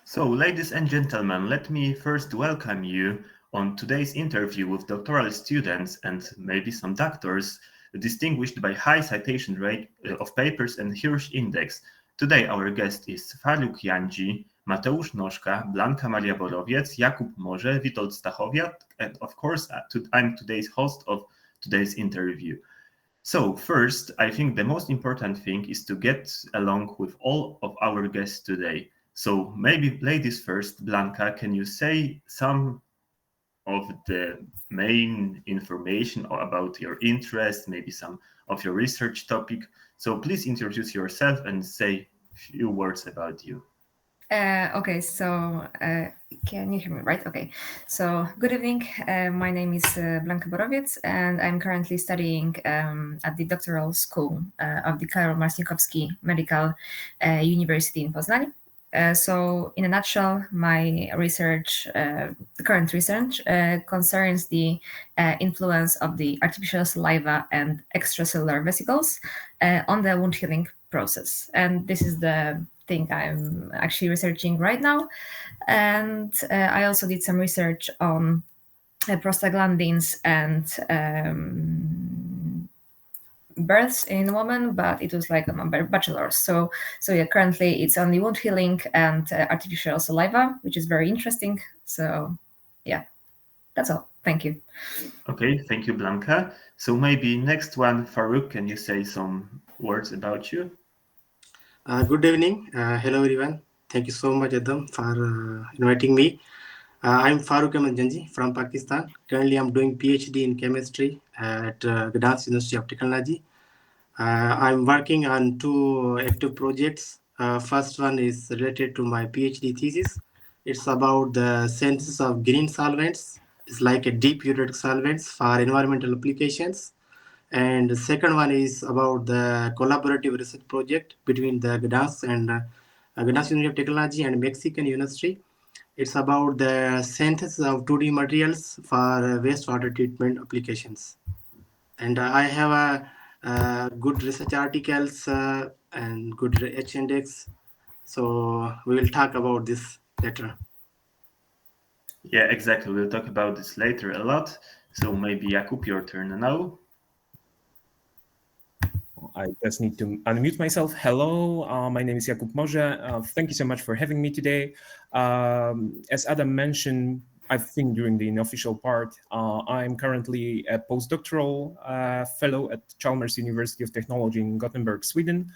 So, ladies and gentlemen, let me first welcome you on today's interview with doctoral students and maybe some doctors distinguished by high citation rate of papers and Hirsch index. Today our guest is Faruk Janji, Mateusz Noszka, Blanka Maria Borowiec, Jakub Morze, Witold Stachowiak, and of course I'm today's host of today's interview. So first, I think the most important thing is to get along with all of our guests today. So maybe ladies first, Blanka, can you say some of the main information about your interest, maybe some of your research topic? So please introduce yourself and say a few words about you. Okay, so can you hear me right? Okay, so good evening. My name is Blanka Borowiec, and I'm currently studying at the doctoral school of the Karol Marcinkowski Medical University in Poznań. So, in a nutshell, my research, the current research, concerns the influence of the artificial saliva and extracellular vesicles on the wound healing process. And this is the thing I'm actually researching right now. And I also did some research on prostaglandins and births in women, but it was like a bachelor's. So yeah, currently it's only wound healing and artificial saliva, which is very interesting. So yeah, that's all. Thank you. Okay, thank you, Blanka. So maybe next one, Faruk, can you say some words about you? Good evening. Hello, everyone. Thank you so much, Adam, for inviting me. I'm Farooq Ahmed Janji from Pakistan. Currently, I'm doing PhD in chemistry at Gdansk University of Technology. I'm working on two active projects. First one is related to my PhD thesis. It's about the synthesis of green solvents. It's like a deep periodic solvents for environmental applications. And the second one is about the collaborative research project between the Gdansk and Gdansk University of Technology and Mexican University. It's about the synthesis of 2D materials for wastewater treatment applications. And I have a good research articles and good H index. So we will talk about this later. Yeah, exactly. We'll talk about this later a lot. So maybe Jakub, your turn now. I just need to unmute myself. Hello, my name is Jakub Morze. Thank you so much for having me today. As Adam mentioned, I think during the unofficial part, I'm currently a postdoctoral fellow at Chalmers University of Technology in Gothenburg, Sweden.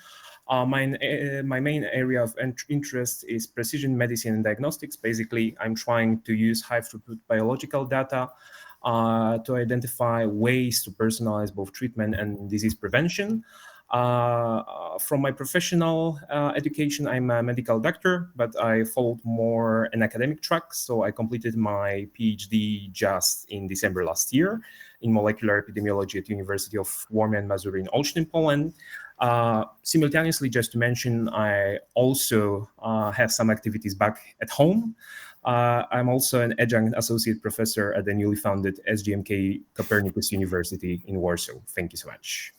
My main area of interest is precision medicine and diagnostics. Basically, I'm trying to use high-throughput biological data to identify ways to personalize both treatment and disease prevention. From my professional education, I'm a medical doctor, but I followed more an academic track. So I completed my PhD just in December last year in molecular epidemiology at University of Warmia and Mazur in Olsztyn, Poland. Simultaneously, just to mention, I also have some activities back at home. I'm also an adjunct associate professor at the newly founded SGMK Copernicus University in Warsaw. Thank you so much.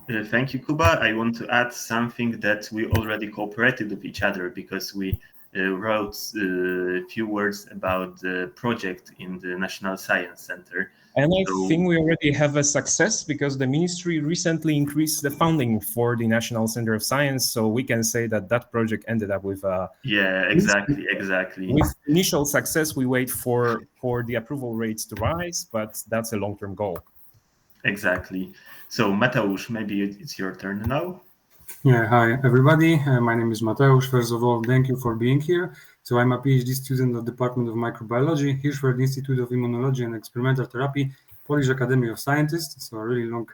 Thank you, Kuba. I want to add something that we already cooperated with each other because we wrote a few words about the project in the National Science Center. And I think we already have a success because the ministry recently increased the funding for the National Center of Science. So we can say that that project ended up with yeah, exactly. With initial success, we wait for the approval rates to rise, but that's a long-term goal. Exactly. So Mateusz, maybe it's your turn now. Yeah, hi everybody. My name is Mateusz. First of all, thank you for being here. So I'm a PhD student at the Department of Microbiology, Hirsch Institute of Immunology and Experimental Therapy, Polish Academy of Scientists. So a really long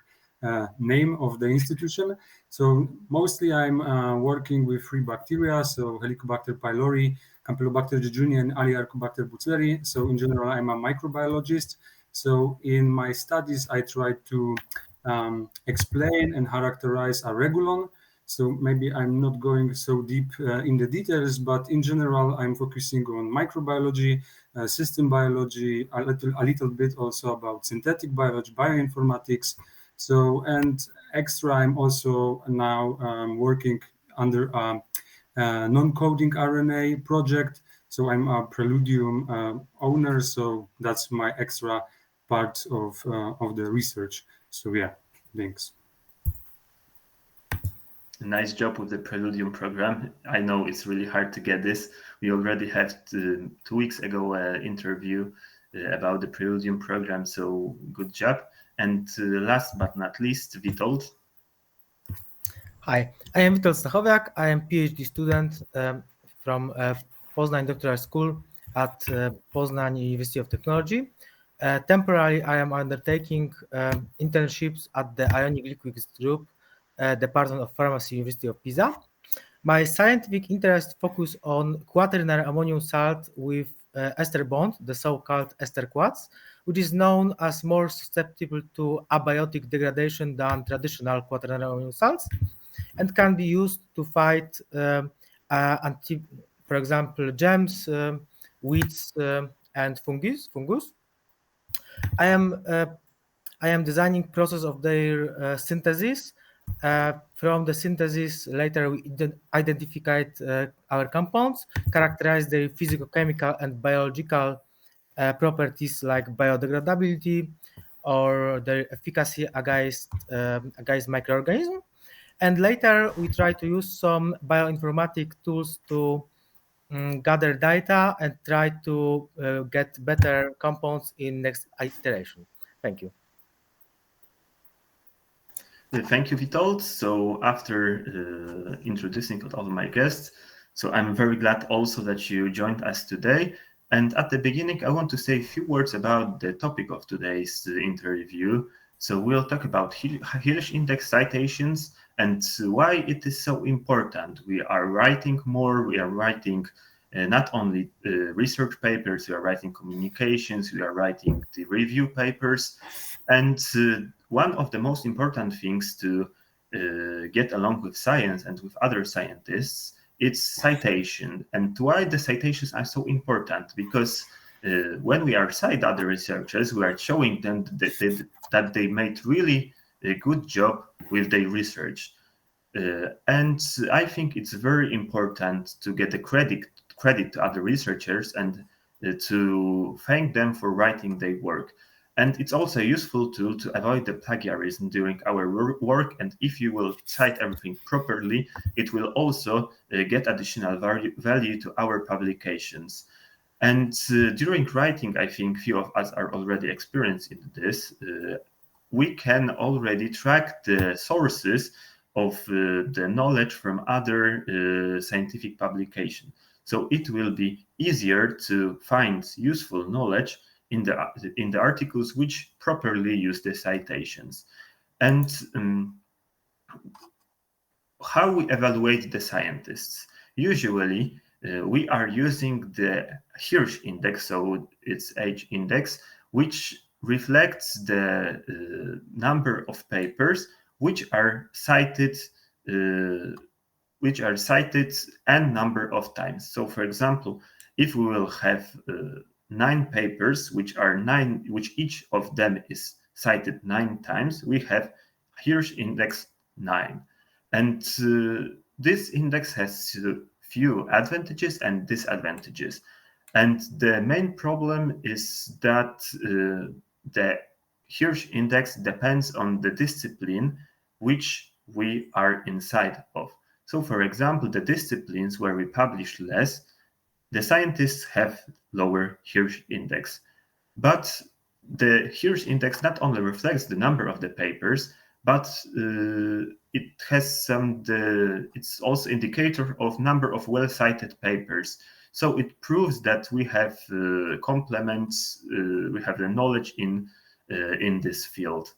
name of the institution. So mostly I'm working with three bacteria, so Helicobacter pylori, Campylobacter jejuni, and Aliarchobacter butzleri. So in general, I'm a microbiologist. So in my studies, I try to explain and characterize a regulon. So maybe I'm not going so deep in the details, but in general, I'm focusing on microbiology, system biology, a little bit also about synthetic biology, bioinformatics. So, and extra, I'm also now working under non-coding RNA project. So I'm a Preludium owner, so that's my extra part of the research. So yeah, thanks. Nice job with the Preludium program. I know it's really hard to get this. We already had 2 weeks ago an interview about the Preludium program, so good job. And last but not least, Witold. Hi, I am Witold Stachowiak. I am PhD student from Poznań Doctoral School at Poznań University of Technology. Temporarily, I am undertaking internships at the Ionic Liquids Group, Department of Pharmacy, University of Pisa. My scientific interest focus on quaternary ammonium salt with ester bond, the so-called ester quats, which is known as more susceptible to abiotic degradation than traditional quaternary ammonium salts, and can be used to fight, for example, germs, weeds, and fungus. I am designing process of their synthesis. From the synthesis, later we identified our compounds, characterized their physicochemical and biological properties like biodegradability or their efficacy against microorganisms. And later we try to use some bioinformatic tools to gather data and try to get better compounds in next iteration. Thank you. Thank you, Witold. So after introducing all of my guests, so I'm very glad also that you joined us today. And at the beginning, I want to say a few words about the topic of today's interview. So we'll talk about Hirsch index citations and why it is so important. We are writing more, we are writing not only research papers, we are writing communications, we are writing the review papers. And one of the most important things to get along with science and with other scientists, it's citation. And why the citations are so important? Because when we are cite other researchers, we are showing them that they made really a good job with their research. And I think it's very important to get the credit to other researchers and to thank them for writing their work. And it's also a useful tool to avoid the plagiarism during our work. And if you will cite everything properly, it will also get additional value to our publications. And during writing, I think few of us are already experienced in this. We can already track the sources of the knowledge from other scientific publication. So it will be easier to find useful knowledge in the articles which properly use the citations. And how we evaluate the scientists? Usually, we are using the Hirsch index, so it's H index, which reflects the number of papers which are cited n number of times. So, for example, if we will have 9 papers, which each of them is cited 9 times, we have Hirsch index 9. And this index has few advantages and disadvantages. And the main problem is that the Hirsch index depends on the discipline which we are inside of. So, for example, the disciplines where we publish less, the scientists have lower Hirsch index. But the Hirsch index not only reflects the number of the papers, but it has it's also indicator of number of well-cited papers. So it proves that we have complements, we have the knowledge in this field.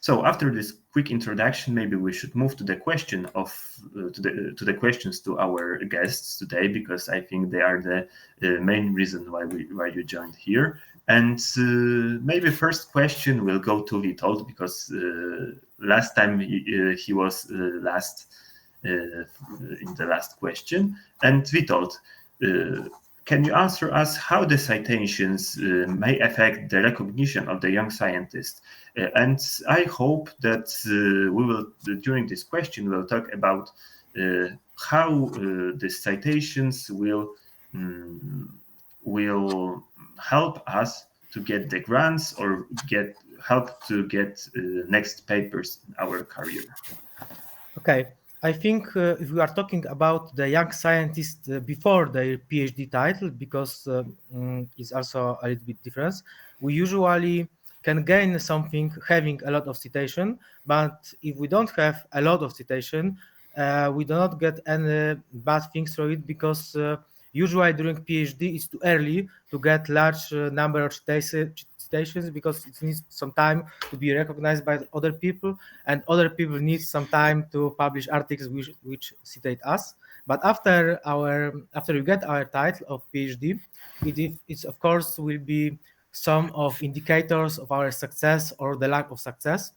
So after this quick introduction, maybe we should move to the question to the questions to our guests today, because I think they are the main reason why you joined here. And maybe first question will go to Witold, because last time he was last in the last question. And Witold, can you answer us how the citations may affect the recognition of the young scientist? And I hope that we will, during this question, we'll talk about how the citations will help us to get the grants or help to get next papers in our career. Okay, I think if we are talking about the young scientists before their PhD title, because it's also a little bit different, we usually can gain something having a lot of citation, but if we don't have a lot of citation, we do not get any bad things from it, because usually during PhD it's too early to get large number of citations, because it needs some time to be recognized by other people, and other people need some time to publish articles which citate us. But after we get our title of PhD, it's of course will be some of indicators of our success or the lack of success.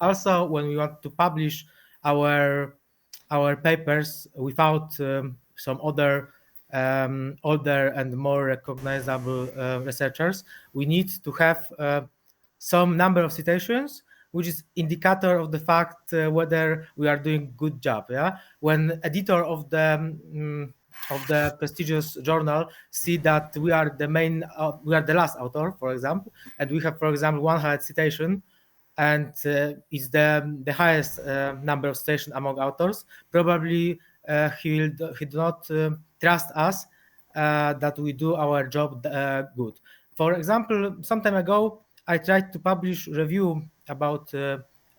Also, when we want to publish our papers without some other older and more recognizable researchers, we need to have some number of citations, which is indicator of the fact whether we are doing good job. Yeah, when editor of the prestigious journal see that we are the last author, for example, and we have, for example, 100 citation, and is the highest number of citation among authors, probably he do not trust us that we do our job good. For example, some time ago, I tried to publish review about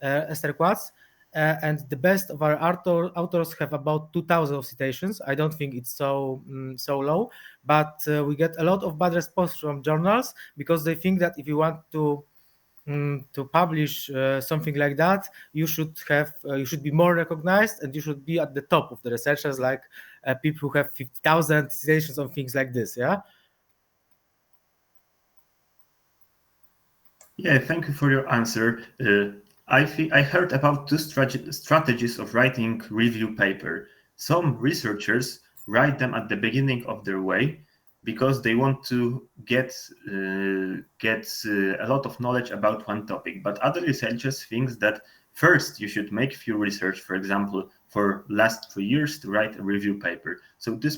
Esther Quats, and the best of our authors have about 2,000 of citations. I don't think it's so low, but we get a lot of bad response from journals, because they think that if you want to publish something like that, you should be more recognized, and you should be at the top of the researchers, like people who have 50,000 citations on things like this. Yeah. Yeah, thank you for your answer. I heard about two strategies of writing review paper. Some researchers write them at the beginning of their way because they want to get a lot of knowledge about one topic. But other researchers think that first you should make few research, for example, for last 3 years to write a review paper. So this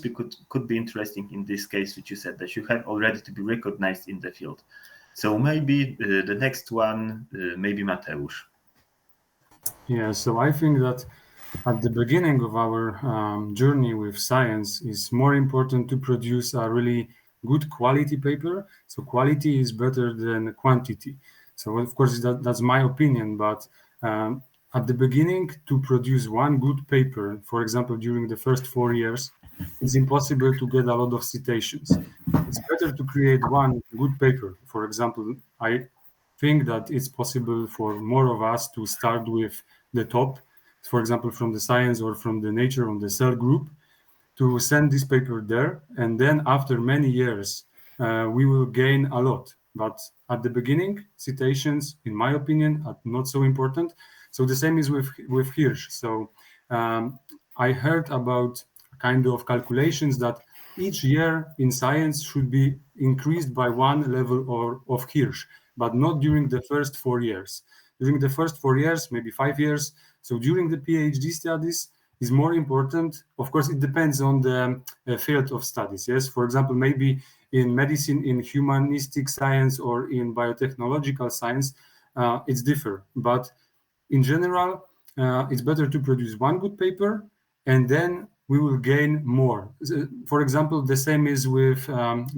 could be interesting in this case, which you said that you have already to be recognized in the field. So maybe the next one, maybe Mateusz. Yeah, so I think that at the beginning of our journey with science, it's more important to produce a really good quality paper. So quality is better than quantity. So of course that's my opinion, but at the beginning to produce one good paper, for example, during the first 4 years, it's impossible to get a lot of citations. It's better to create one good paper. For example, I think that it's possible for more of us to start with the top, for example, from the science or from the nature on the cell group, to send this paper there. And then after many years, we will gain a lot. But at the beginning, citations, in my opinion, are not so important. So the same is with Hirsch. So I heard about kind of calculations that each year in science should be increased by one level of Hirsch, but not during the first 4 years. During the first 4 years, maybe 5 years. So during the PhD studies is more important. Of course, it depends on the field of studies. Yes, for example, maybe in medicine, in humanistic science, or in biotechnological science, it's different. But in general, it's better to produce one good paper, and then we will gain more. For example, the same is with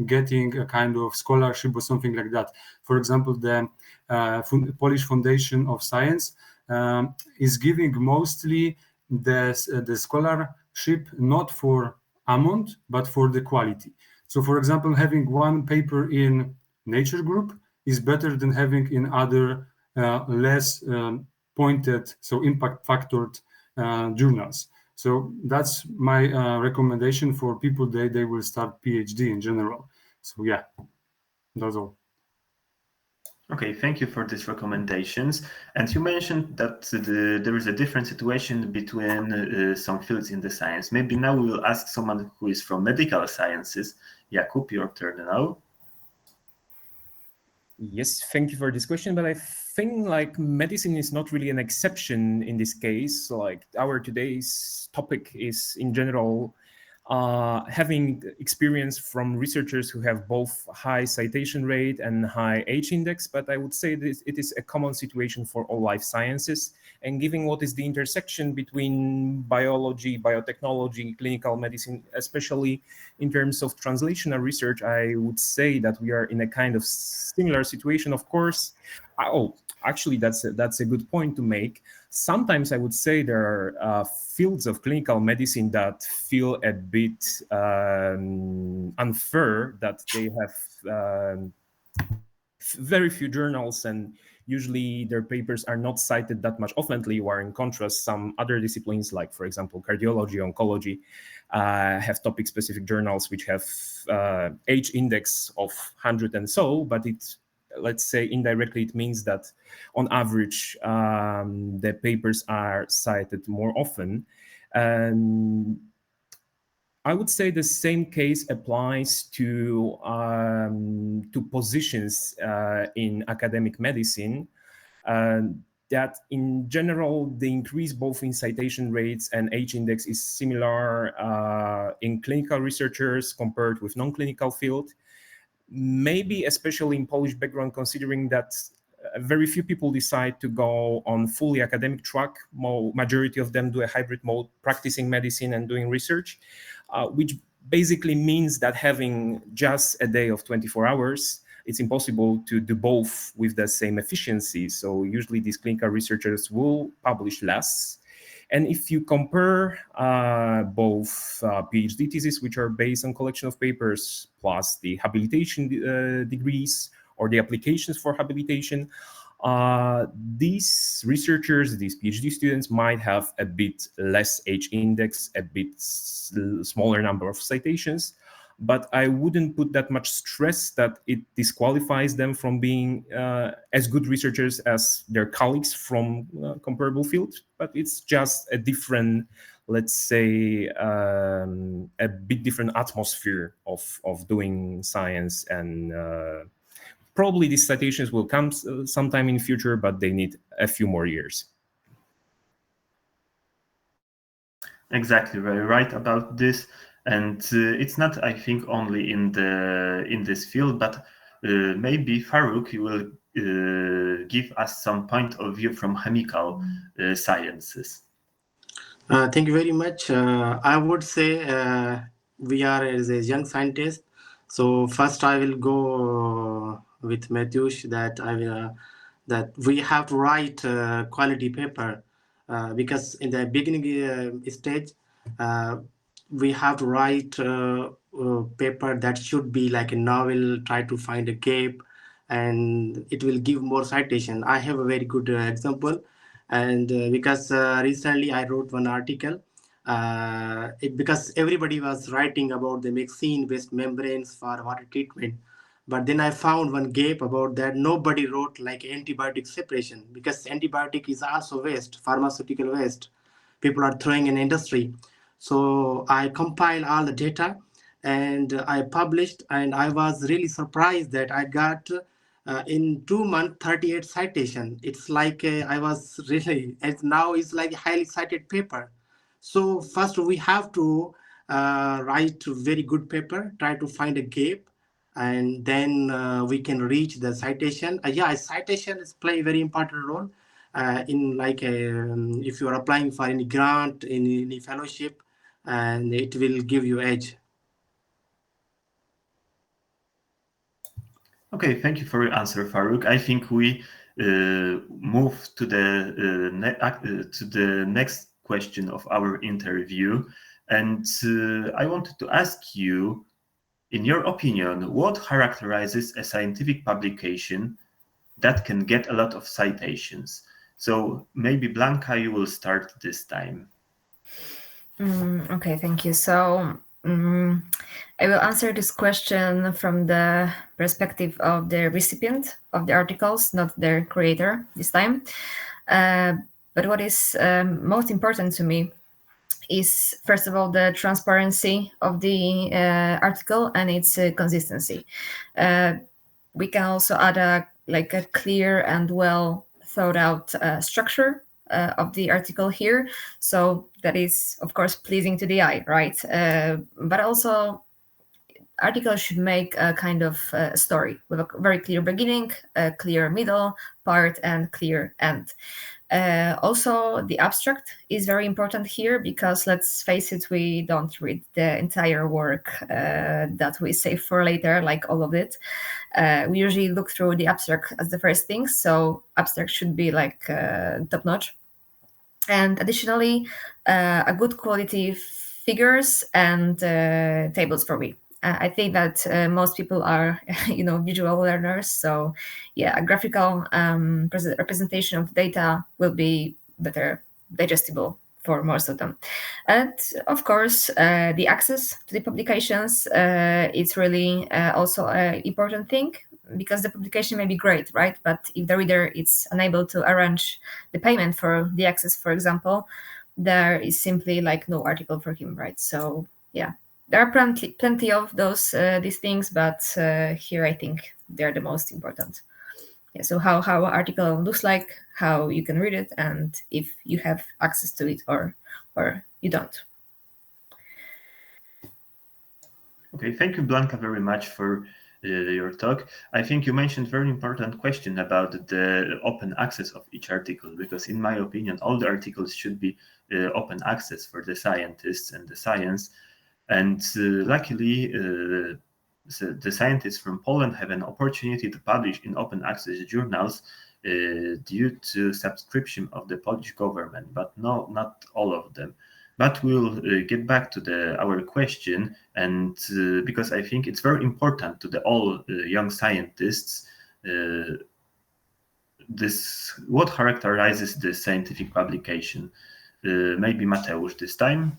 getting a kind of scholarship or something like that. For example, the Polish Foundation of Science is giving mostly the scholarship not for amount, but for the quality. So, for example, having one paper in Nature group is better than having in other less pointed, so impact factored journals. So that's my recommendation for people they will start PhD in general. So yeah, that's all. Okay, thank you for these recommendations. And you mentioned that there is a different situation between some fields in the science. Maybe now we will ask someone who is from medical sciences. Jakub, your turn now. Yes, thank you for this question, but I think like medicine is not really an exception in this case. Like our today's topic is in general having experience from researchers who have both high citation rate and high H index, but I would say this, it is a common situation for all life sciences. And given what is the intersection between biology, biotechnology, clinical medicine, especially in terms of translational research, I would say that we are in a kind of similar situation. Of course, actually, that's a good point to make. Sometimes I would say there are fields of clinical medicine that feel a bit unfair, that they have very few journals and usually their papers are not cited that much oftenly, where in contrast some other disciplines like, for example, cardiology, oncology, have topic-specific journals which have H index of 100 and so, but it, let's say indirectly, it means that on average the papers are cited more often. And I would say the same case applies to positions in academic medicine. That in general, the increase both in citation rates and H index is similar in clinical researchers compared with non-clinical field. Maybe especially in Polish background, considering that very few people decide to go on fully academic track. Majority of them do a hybrid mode, practicing medicine and doing research, which basically means that having just a day of 24 hours, it's impossible to do both with the same efficiency. So usually these clinical researchers will publish less. And if you compare both PhD theses, which are based on collection of papers, plus the habilitation degrees or the applications for habilitation, these researchers, these PhD students might have a bit less H index, a bit smaller number of citations, but I wouldn't put that much stress that it disqualifies them from being as good researchers as their colleagues from comparable fields. But it's just a different, let's say, a bit different atmosphere of doing science. And probably these citations will come sometime in the future, but they need a few more years. Exactly, very right about this. And it's not, I think, only in this field, but maybe Farouk, you will give us some point of view from chemical sciences. Thank you very much. I would say we are as a young scientist. So first, I will go with Matthews that we have to write quality paper because in the beginning stage we have to write paper that should be like a novel. Try to find a gap, and it will give more citation. I have a very good example. And because recently I wrote one article because everybody was writing about the vaccine-based membranes for water treatment. But then I found one gap about that. Nobody wrote like antibiotic separation, because antibiotic is also waste, pharmaceutical waste. People are throwing in industry. So I compiled all the data and I published, and I was really surprised that I got in 2 months 38 citation. It's like I was really, and now it's like a highly cited paper. So first we have to write very good paper, try to find a gap, and then we can reach the citation. Yeah, citation is play a very important role in like if you are applying for any grant, in any fellowship, and it will give you edge. Okay, thank you for your answer, Farouk. I think we move to the next question of our interview, and I wanted to ask you, in your opinion, what characterizes a scientific publication that can get a lot of citations? So maybe Blanca, you will start this time. Okay, thank you. So I will answer this question from the perspective of the recipient of the articles, not their creator this time. But what is most important to me is, first of all, the transparency of the article and its consistency. We can also add a clear and well thought out structure of the article here. So that is, of course, pleasing to the eye, right? But also, articles should make a kind of story with a very clear beginning, a clear middle part, and clear end. Also, the abstract is very important here because, let's face it, we don't read the entire work that we save for later, like all of it. We usually look through the abstract as the first thing, so abstract should be top notch. And additionally, a good quality figures and tables for me. I think that most people are, visual learners. So, yeah, a graphical representation of the data will be better digestible for most of them. And of course, the access to the publications, it's really also an important thing, because the publication may be great, right? But if the reader is unable to arrange the payment for the access, for example, there is simply no article for him, right? So, yeah. There are plenty of these things, but here I think they're the most important. Yeah, so how an article looks like, how you can read it, and if you have access to it or you don't. Okay, thank you, Blanka, very much for your talk. I think you mentioned very important question about the open access of each article, because in my opinion, all the articles should be open access for the scientists and the science. And luckily, the scientists from Poland have an opportunity to publish in open access journals due to subscription of the Polish government, but no, not all of them. But we'll get back to our question, and because I think it's very important to all young scientists, what characterizes the scientific publication. Maybe Mateusz this time.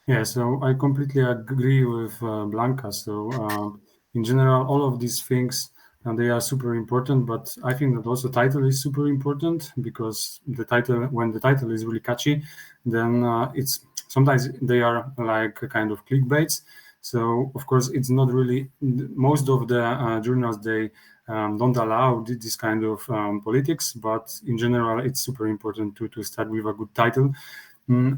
Yeah, so I completely agree with Blanka. So in general, all of these things, they are super important, but I think that also title is super important, because when the title is really catchy, then it's sometimes they are like a kind of clickbaits. So of course, it's not really, most of the journals, they don't allow this kind of politics, but in general, it's super important to start with a good title.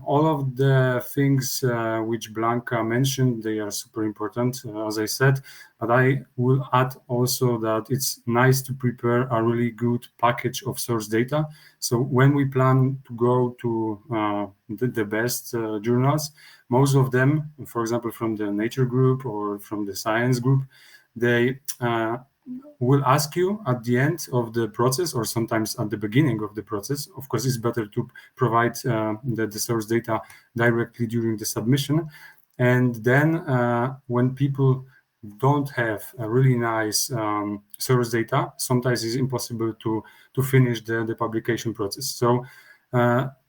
All of the things which Blanka mentioned, they are super important, as I said, but I will add also that it's nice to prepare a really good package of source data. So when we plan to go to the best journals, most of them, for example, from the Nature group or from the Science group, they will ask you at the end of the process, or sometimes at the beginning of the process. Of course, it's better to provide the source data directly during the submission. And then when people don't have a really nice source data, sometimes it's impossible to finish the publication process. So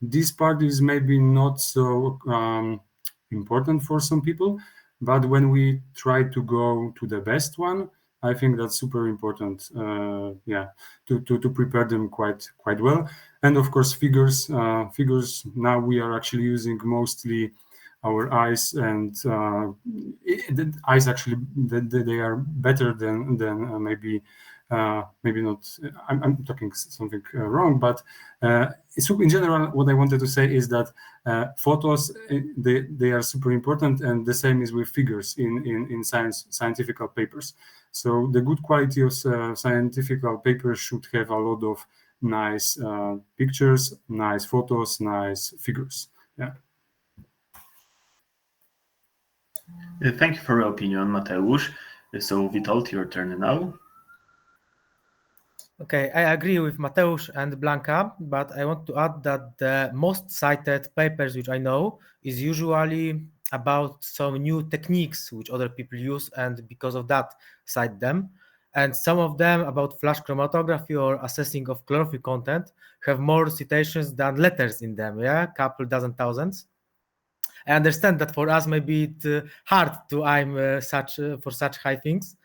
this part is maybe not so important for some people, but when we try to go to the best one, I think that's super important, to prepare them quite well. And of course, figures. Now we are actually using mostly our eyes, and the eyes actually they are better than maybe not. I'm talking something wrong, but so in general, what I wanted to say is that photos, they are super important, and the same is with figures in scientific papers. So the good quality of scientific papers should have a lot of nice pictures, nice photos, nice figures. Yeah. Thank you for your opinion, Mateusz. So Witold, your turn now. Okay, I agree with Mateusz and Blanka, but I want to add that the most cited papers which I know is usually about some new techniques which other people use, and because of that cite them. And some of them about flash chromatography or assessing of chlorophyll content have more citations than letters in them, yeah, couple dozen thousands. I understand that for us maybe it's hard to aim for such high things,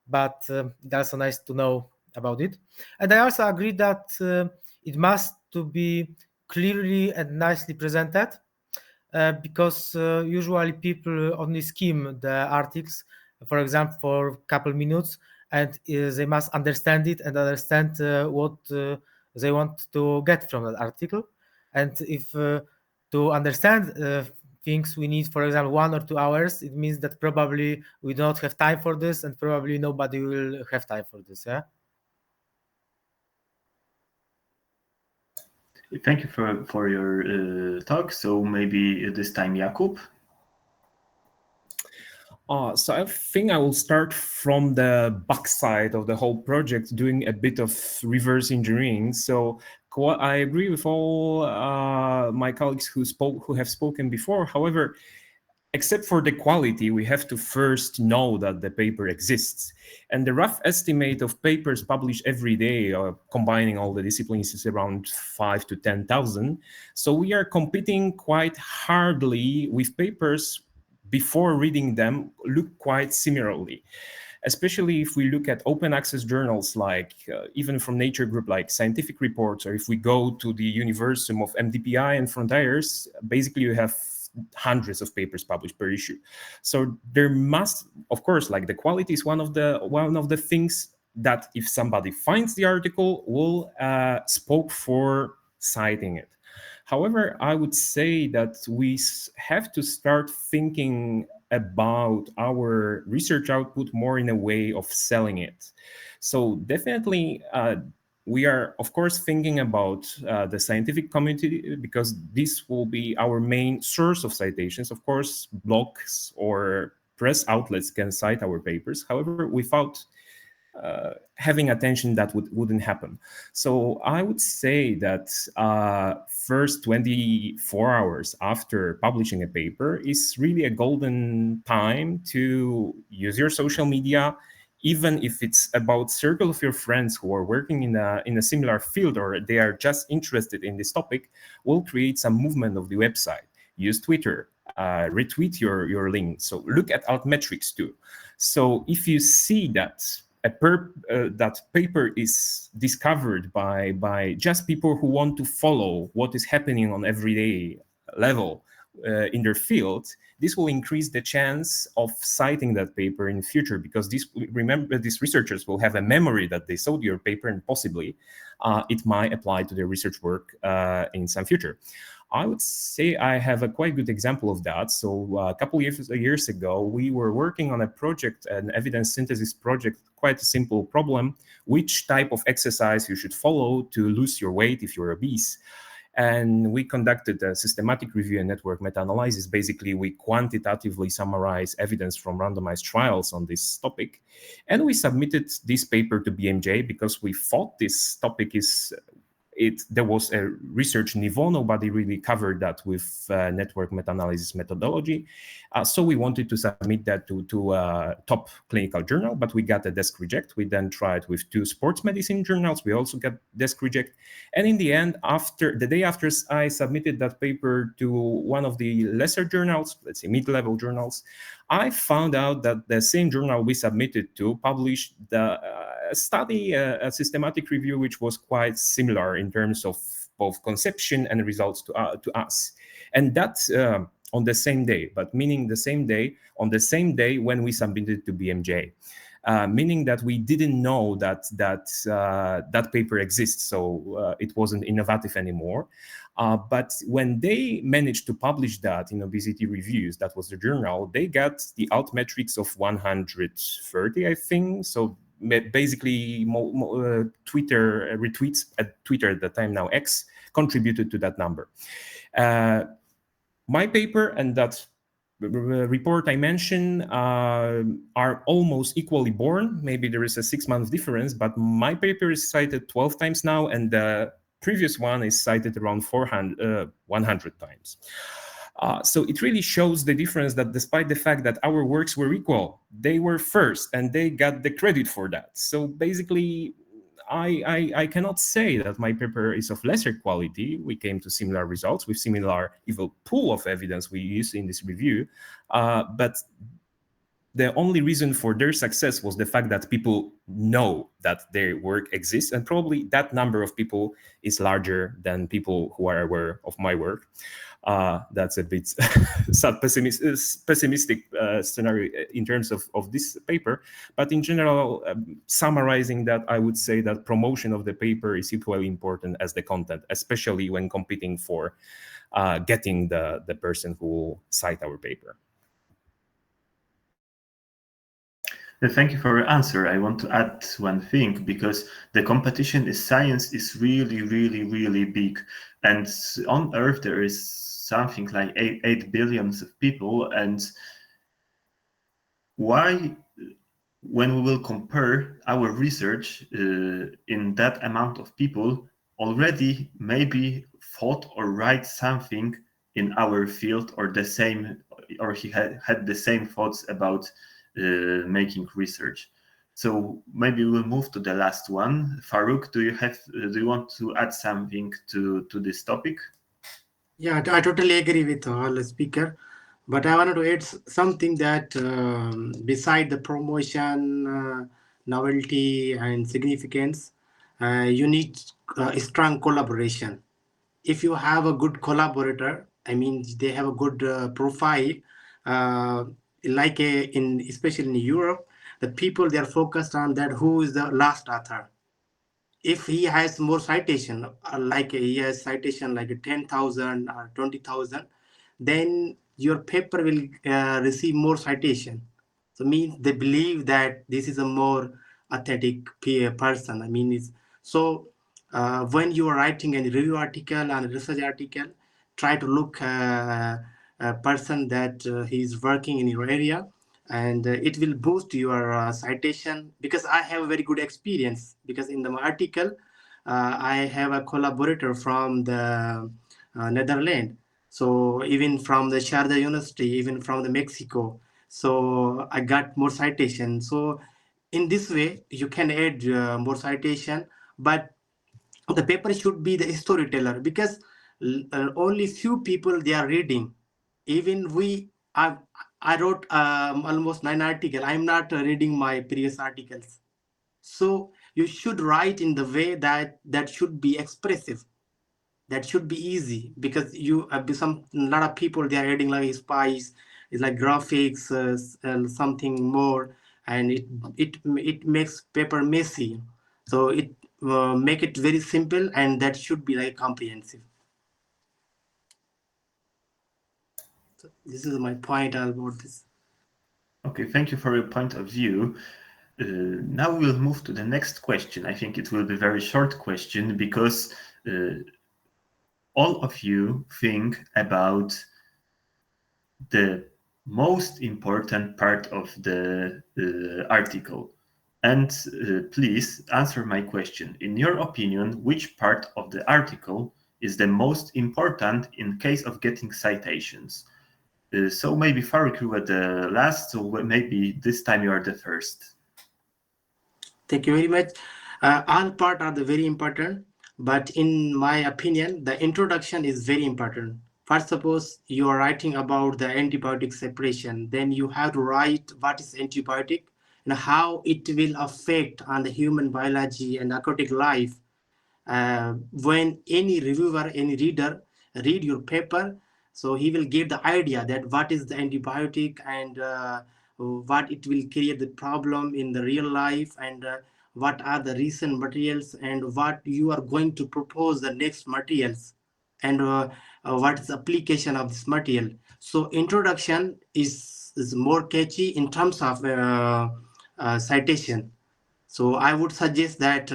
but it's also nice to know about it. And I also agree that it must to be clearly and nicely presented, because usually people only skim the articles, for example, for a couple minutes, and they must understand it and understand what they want to get from that article. And if to understand things we need, for example, 1 or 2 hours, it means that probably we don't have time for this, and probably nobody will have time for this. Yeah. Thank you for your talk. So maybe this time, Jakub. So I think I will start from the backside of the whole project, doing a bit of reverse engineering. So I agree with all my colleagues who have spoken before. However, except for the quality, we have to first know that the paper exists. And the rough estimate of papers published every day, combining all the disciplines, is around 5 to 10,000. So we are competing quite hardly with papers before reading them look quite similarly, especially if we look at open access journals, like even from Nature Group, like Scientific Reports, or if we go to the universum of MDPI and Frontiers, basically you have hundreds of papers published per issue. So there must, of course, like the quality is one of the things that if somebody finds the article will spoke for citing it. However, I would say that we have to start thinking about our research output more in a way of selling it. So definitely, we are, of course, thinking about the scientific community, because this will be our main source of citations. Of course, blogs or press outlets can cite our papers. However, without having attention, that wouldn't happen. So I would say that first 24 hours after publishing a paper is really a golden time to use your social media, even if it's about circle of your friends who are working in a similar field, or they are just interested in this topic. Will create some movement of the website. Use Twitter, retweet your link. So look at altmetrics too. So if you see that that paper is discovered by just people who want to follow what is happening on everyday level in their field, this will increase the chance of citing that paper in the future, because these researchers will have a memory that they saw your paper, and possibly it might apply to their research work in some future. I would say I have a quite good example of that. So a couple years ago, we were working on a project, an evidence synthesis project, quite a simple problem: which type of exercise you should follow to lose your weight if you're obese. And we conducted a systematic review and network meta-analysis. Basically, we quantitatively summarize evidence from randomized trials on this topic. And we submitted this paper to BMJ because we thought this topic there was a research niveau. Nobody really covered that with network meta-analysis methodology. So we wanted to submit that to a top clinical journal, but we got a desk reject. We then tried with 2 sports medicine journals. We also got desk reject. And in the end, the day after I submitted that paper to one of the lesser journals, let's say mid-level journals, I found out that the same journal we submitted to published the study, a systematic review, which was quite similar in terms of both conception and results to us. And that's on the same day, but meaning the same day, on the same day when we submitted to BMJ. Meaning that we didn't know that paper exists, so it wasn't innovative anymore. But when they managed to publish that in Obesity Reviews, that was the journal, they got the altmetrics of 130, I think. So basically, Twitter retweets at Twitter at the time, now X, contributed to that number. My paper and that report I mentioned are almost equally born. Maybe there is a 6-month difference, but my paper is cited 12 times now, and the previous one is cited around 100 times. So it really shows the difference, that despite the fact that our works were equal, they were first and they got the credit for that. So basically, I cannot say that my paper is of lesser quality. We came to similar results with similar even pool of evidence we used in this review. But the only reason for their success was the fact that people know that their work exists, and probably that number of people is larger than people who are aware of my work. That's a bit sad, pessimistic scenario in terms of this paper. But in general, summarizing that, I would say that promotion of the paper is equally important as the content, especially when competing for getting the person who will cite our paper. Thank you for your answer. I want to add one thing, because the competition in science is really, really, really big. And on Earth, there is something like 8 billion of people. And why, when we will compare our research in that amount of people, already maybe thought or write something in our field, or the same, or he had the same thoughts about making research. So maybe we'll move to the last one. Farouk, do you want to add something to this topic? Yeah, I totally agree with all the speaker, but I wanted to add something that beside the promotion, novelty, and significance, you need a strong collaboration. If you have a good collaborator, I mean, they have a good profile, like especially in Europe, the people, they're focused on that who is the last author. If he has more citation, like he has citation like 10,000 or 20,000, then your paper will receive more citation. So means they believe that this is a more authentic person. I mean, it's so when you are writing a review article and a research article, try to look a person that he is working in your area, and it will boost your citation. Because I have a very good experience, because in the article I have a collaborator from the Netherlands, so even from the Sharda University, even from the Mexico, so I got more citation. So in this way you can add more citation, but the paper should be the storyteller, because only few people they are reading. Even I wrote almost 9 articles. I'm not reading my previous articles. So you should write in the way that should be expressive, that should be easy, because you some a lot of people they are reading like spice, it's like graphics and something more, and it makes paper messy. So it make it very simple, and that should be like comprehensive. So this is my point about this. Okay, thank you for your point of view. Now we'll move to the next question. I think it will be a very short question, because all of you think about the most important part of the article. And please answer my question. In your opinion, which part of the article is the most important in case of getting citations? So maybe Farouk, you were the last, so maybe this time you are the first. Thank you very much. All part are the very important, but in my opinion, the introduction is very important. First, suppose you are writing about the antibiotic separation, then you have to write what is antibiotic and how it will affect on the human biology and aquatic life. When any reviewer, any reader read your paper, so he will get the idea that what is the antibiotic, and what it will create the problem in the real life, and what are the recent materials, and what you are going to propose the next materials, and what is the application of this material. So introduction is more catchy in terms of citation. So I would suggest that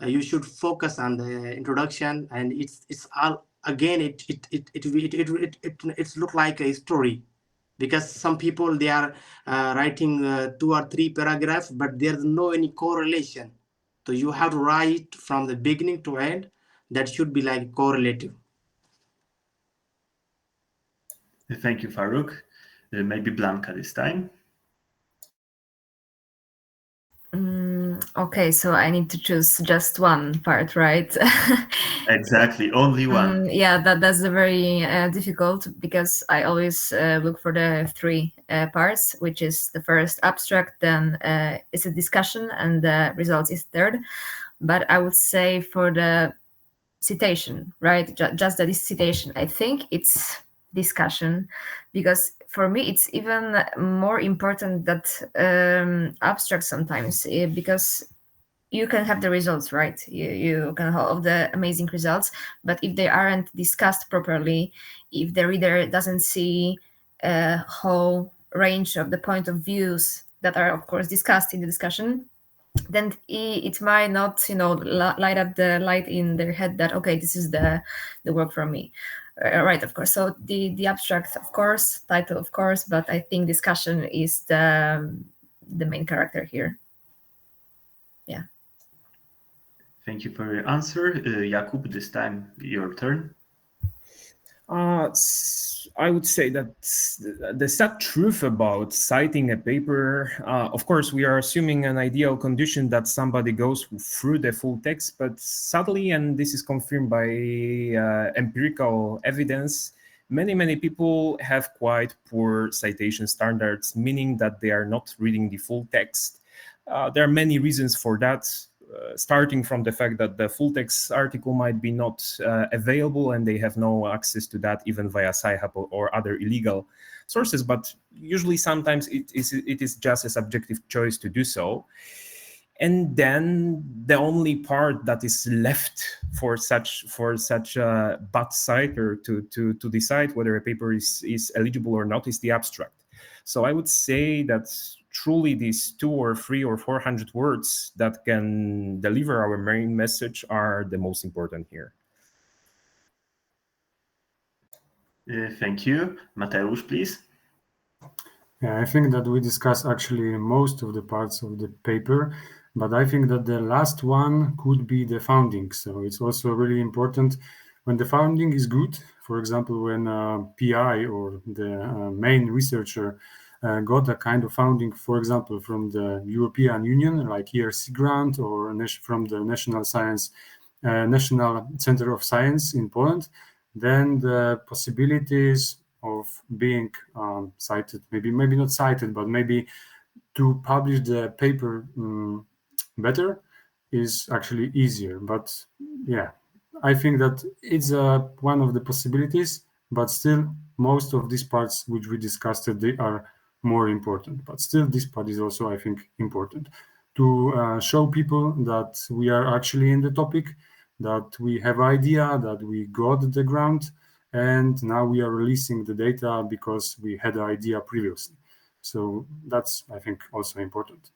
you should focus on the introduction, and it's all again it's look like a story, because some people they are writing 2 or 3 paragraphs, but there's no any correlation. So you have to write from the beginning to end. That should be like correlative. Thank you, Farouk. Maybe Blanca this time. Okay, so I need to choose just one part, right? Exactly, only one. Yeah, that's a very difficult, because I always look for the 3 parts, which is the first abstract, then it's a discussion, and the result is third. But I would say for the citation, right? Just that is citation. I think it's discussion, because for me it's even more important that abstract sometimes, because you can have the results, right? You can have the amazing results, but if they aren't discussed properly, if the reader doesn't see a whole range of the point of views that are of course discussed in the discussion, then it might not, light up the light in their head that, okay, this is the work for me. Right, of course. So the abstract, of course, title, of course, but I think discussion is the main character here. Yeah. Thank you for your answer. Jakub, this time your turn. I would say that the sad truth about citing a paper, of course, we are assuming an ideal condition that somebody goes through the full text, but sadly, and this is confirmed by empirical evidence, many people have quite poor citation standards, meaning that they are not reading the full text. There are many reasons for that. Starting from the fact that the full text article might be not available and they have no access to that even via Sci-Hub or other illegal sources, but usually sometimes it is just a subjective choice to do so. And then the only part that is left for such a bad citer to decide whether a paper is eligible or not is the abstract. So I would say that truly these 200 or 300 or 400 words that can deliver our main message are the most important here. Thank you. Mateusz, please. Yeah, I think that we discussed actually most of the parts of the paper, but I think that the last one could be the founding. So it's also really important when the founding is good. For example, when PI or the main researcher got a kind of funding, for example, from the European Union, like ERC grant, or from the National Center of Science in Poland, then the possibilities of being cited, maybe not cited, but maybe to publish the paper better is actually easier. But yeah, I think that it's one of the possibilities, but still most of these parts which we discussed, they are more important. But still this part is also, I think, important to show people that we are actually in the topic, that we have idea, that we got the grant, and now we are releasing the data because we had the idea previously. So that's, I think, also important.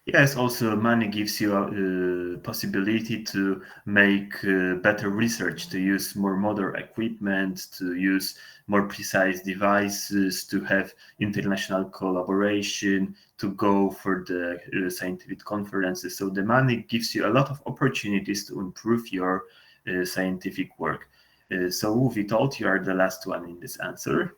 Yes, also money gives you a possibility to make better research, to use more modern equipment, to use more precise devices, to have international collaboration, to go for the scientific conferences. So the money gives you a lot of opportunities to improve your scientific work. So Witold, you are the last one in this answer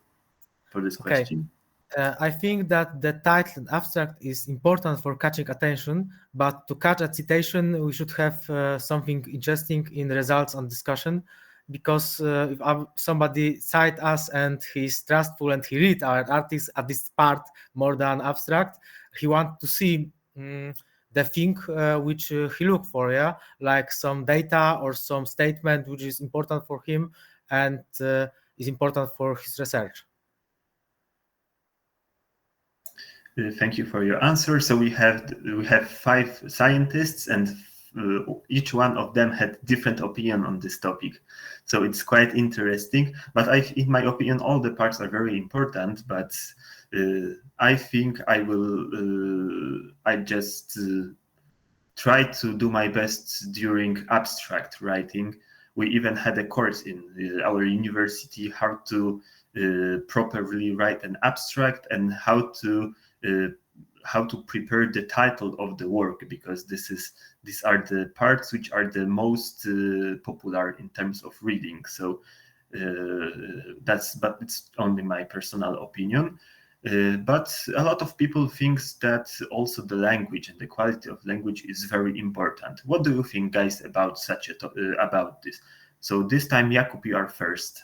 for this question. I think that the title and abstract is important for catching attention, but to catch a citation, we should have something interesting in results and discussion, because if somebody cite us and he's trustful and he read our artists at this part more than abstract, he want to see the thing which he look for, yeah, like some data or some statement which is important for him and is important for his research. Thank you for your answer. So we have 5 scientists, and each one of them had different opinion on this topic. So it's quite interesting. But in my opinion, all the parts are very important. But I think I just try to do my best during abstract writing. We even had a course in our university how to properly write an abstract and how to prepare the title of the work, because these are the parts which are the most popular in terms of reading. So but it's only my personal opinion. But a lot of people thinks that also the language and the quality of language is very important. What do you think, guys, about about this? So this time, Jakub, you are first.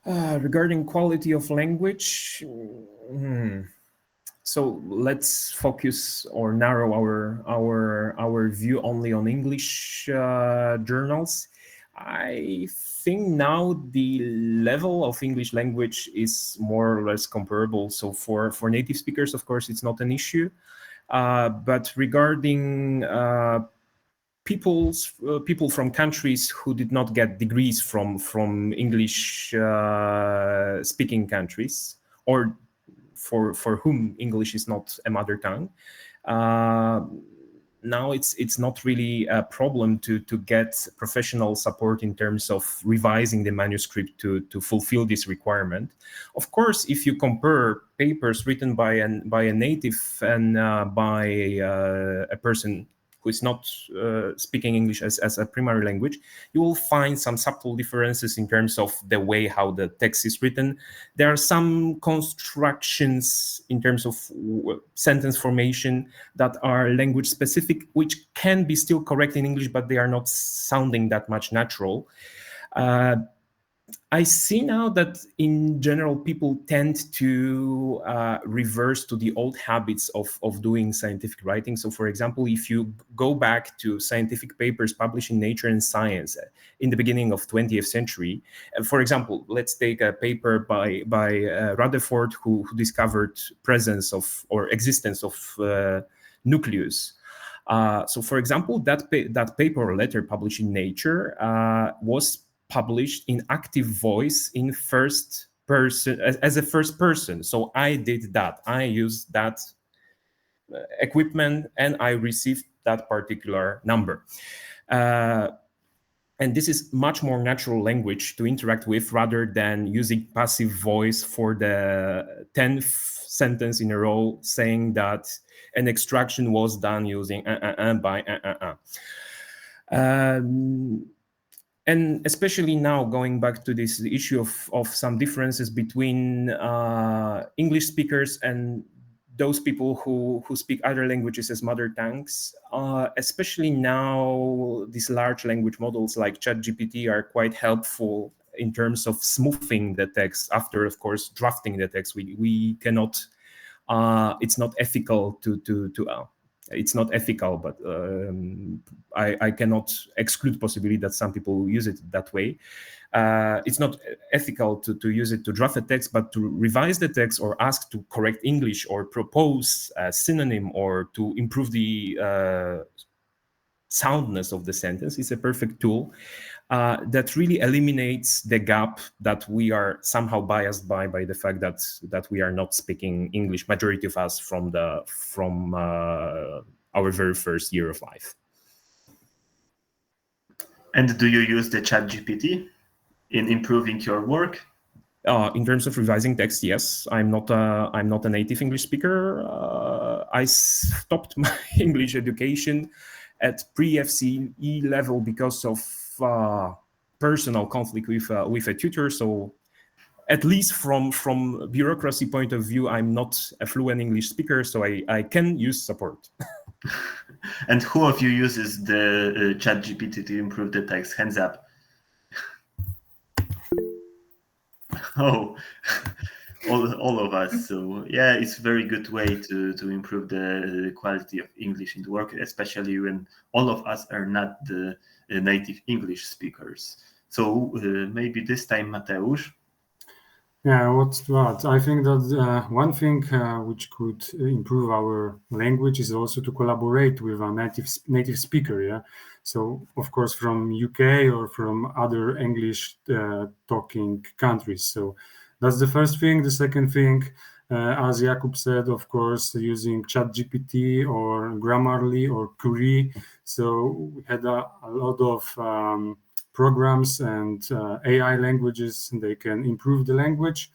Regarding quality of language, So let's focus or narrow our view only on English journals. I think now the level of English language is more or less comparable. So for native speakers, of course, it's not an issue. But regarding people from countries who did not get degrees from English speaking countries, or for whom English is not a mother tongue, now it's not really a problem to get professional support in terms of revising the manuscript to fulfill this requirement. Of course, if you compare papers written by a native and by a person who is not speaking English as a primary language, you will find some subtle differences in terms of the way how the text is written. There are some constructions in terms of sentence formation that are language specific, which can be still correct in English, but they are not sounding that much natural. I see now that in general, people tend to reverse to the old habits of doing scientific writing. So for example, if you go back to scientific papers published in Nature and Science in the beginning of 20th century, for example, let's take a paper by Rutherford, who discovered presence of or existence of nucleus. So for example, that paper or letter published in Nature was published in active voice in first person, as a first person. So I did that. I used that equipment and I received that particular number. And this is much more natural language to interact with rather than using passive voice for the 10th sentence in a row saying that an extraction was done using by. And especially now, going back to this issue of some differences between English speakers and those people who speak other languages as mother tongues, especially now, these large language models like ChatGPT are quite helpful in terms of smoothing the text after, of course, drafting the text. We cannot, it's not ethical it's not ethical, but I cannot exclude possibility that some people use it that way. It's not ethical to use it to draft a text, but to revise the text or ask to correct English or propose a synonym or to improve the soundness of the sentence is a perfect tool that really eliminates the gap that we are somehow biased by the fact that we are not speaking English, majority of us from our very first year of life. And do you use the ChatGPT in improving your work? In terms of revising text, yes. I'm not a native English speaker. I stopped my English education at pre-FCE level because of personal conflict with a tutor. So at least from bureaucracy point of view, I'm not a fluent English speaker, so I can use support. And who of you uses the ChatGPT to improve the text? Hands up. Oh, all of us. So yeah, it's a very good way to improve the quality of English in the work, especially when all of us are not the native English speakers. So maybe this time, Mateusz. Yeah, what? I think that one thing which could improve our language is also to collaborate with a native speaker. Yeah, so of course from UK or from other English talking countries. So that's the first thing. The second thing, as Jakub said, of course, using ChatGPT or Grammarly or Curie. So we had a lot of programs and AI languages, and they can improve the language.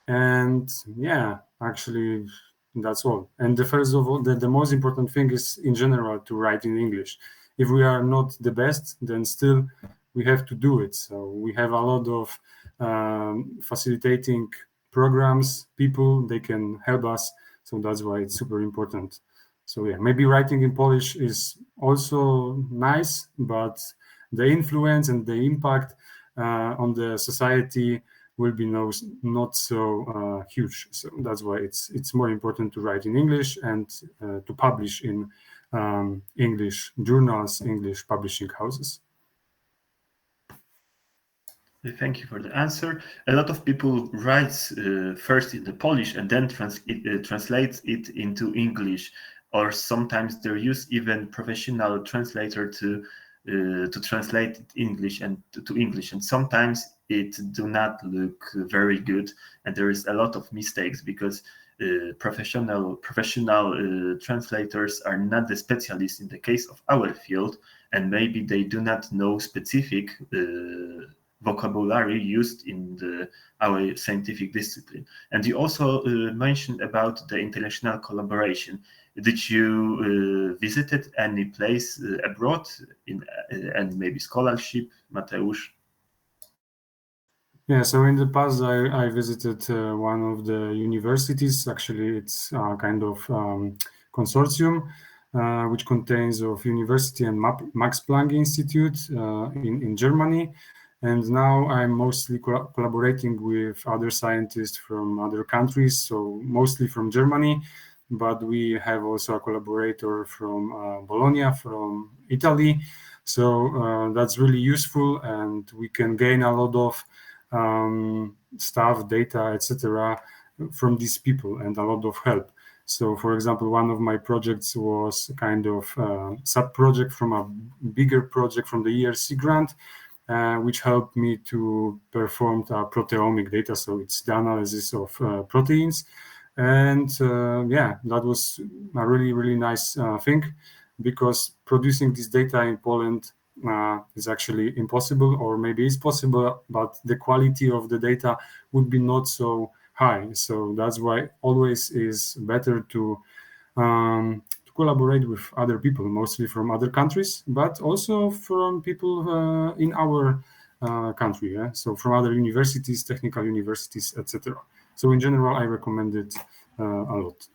And yeah, actually, that's all. And the first of all, the most important thing is in general to write in English. If we are not the best, then still we have to do it. So we have a lot of facilitating programs, people, they can help us. So that's why it's super important. So yeah, maybe writing in Polish is also nice, but the influence and the impact on the society will be not so huge. So that's why it's more important to write in English and to publish in English journals, English publishing houses. Thank you for the answer. A lot of people write first in the Polish and then translate it into English, or sometimes they use even professional translator to translate it English and to English, and sometimes it do not look very good, and there is a lot of mistakes because professional translators are not the specialists in the case of our field, and maybe they do not know specific vocabulary used in our scientific discipline. And you also mentioned about the international collaboration. Did you visited any place abroad in and maybe scholarship, Mateusz? Yeah, so in the past I visited one of the universities. Actually, it's a kind of consortium which contains of university and Max Planck Institute in Germany. And now I'm mostly collaborating with other scientists from other countries, so mostly from Germany, but we have also a collaborator from Bologna, from Italy. So that's really useful, and we can gain a lot of stuff, data, etc. from these people, and a lot of help. So, for example, one of my projects was kind of sub-project from a bigger project from the ERC grant, which helped me to perform proteomic data. So it's the analysis of proteins. And yeah, that was a really, really nice thing, because producing this data in Poland is actually impossible, or maybe it's possible, but the quality of the data would be not so high. So that's why always is better to collaborate with other people, mostly from other countries, but also from people in our country. Yeah? So from other universities, technical universities, etc. So in general, I recommend it a lot.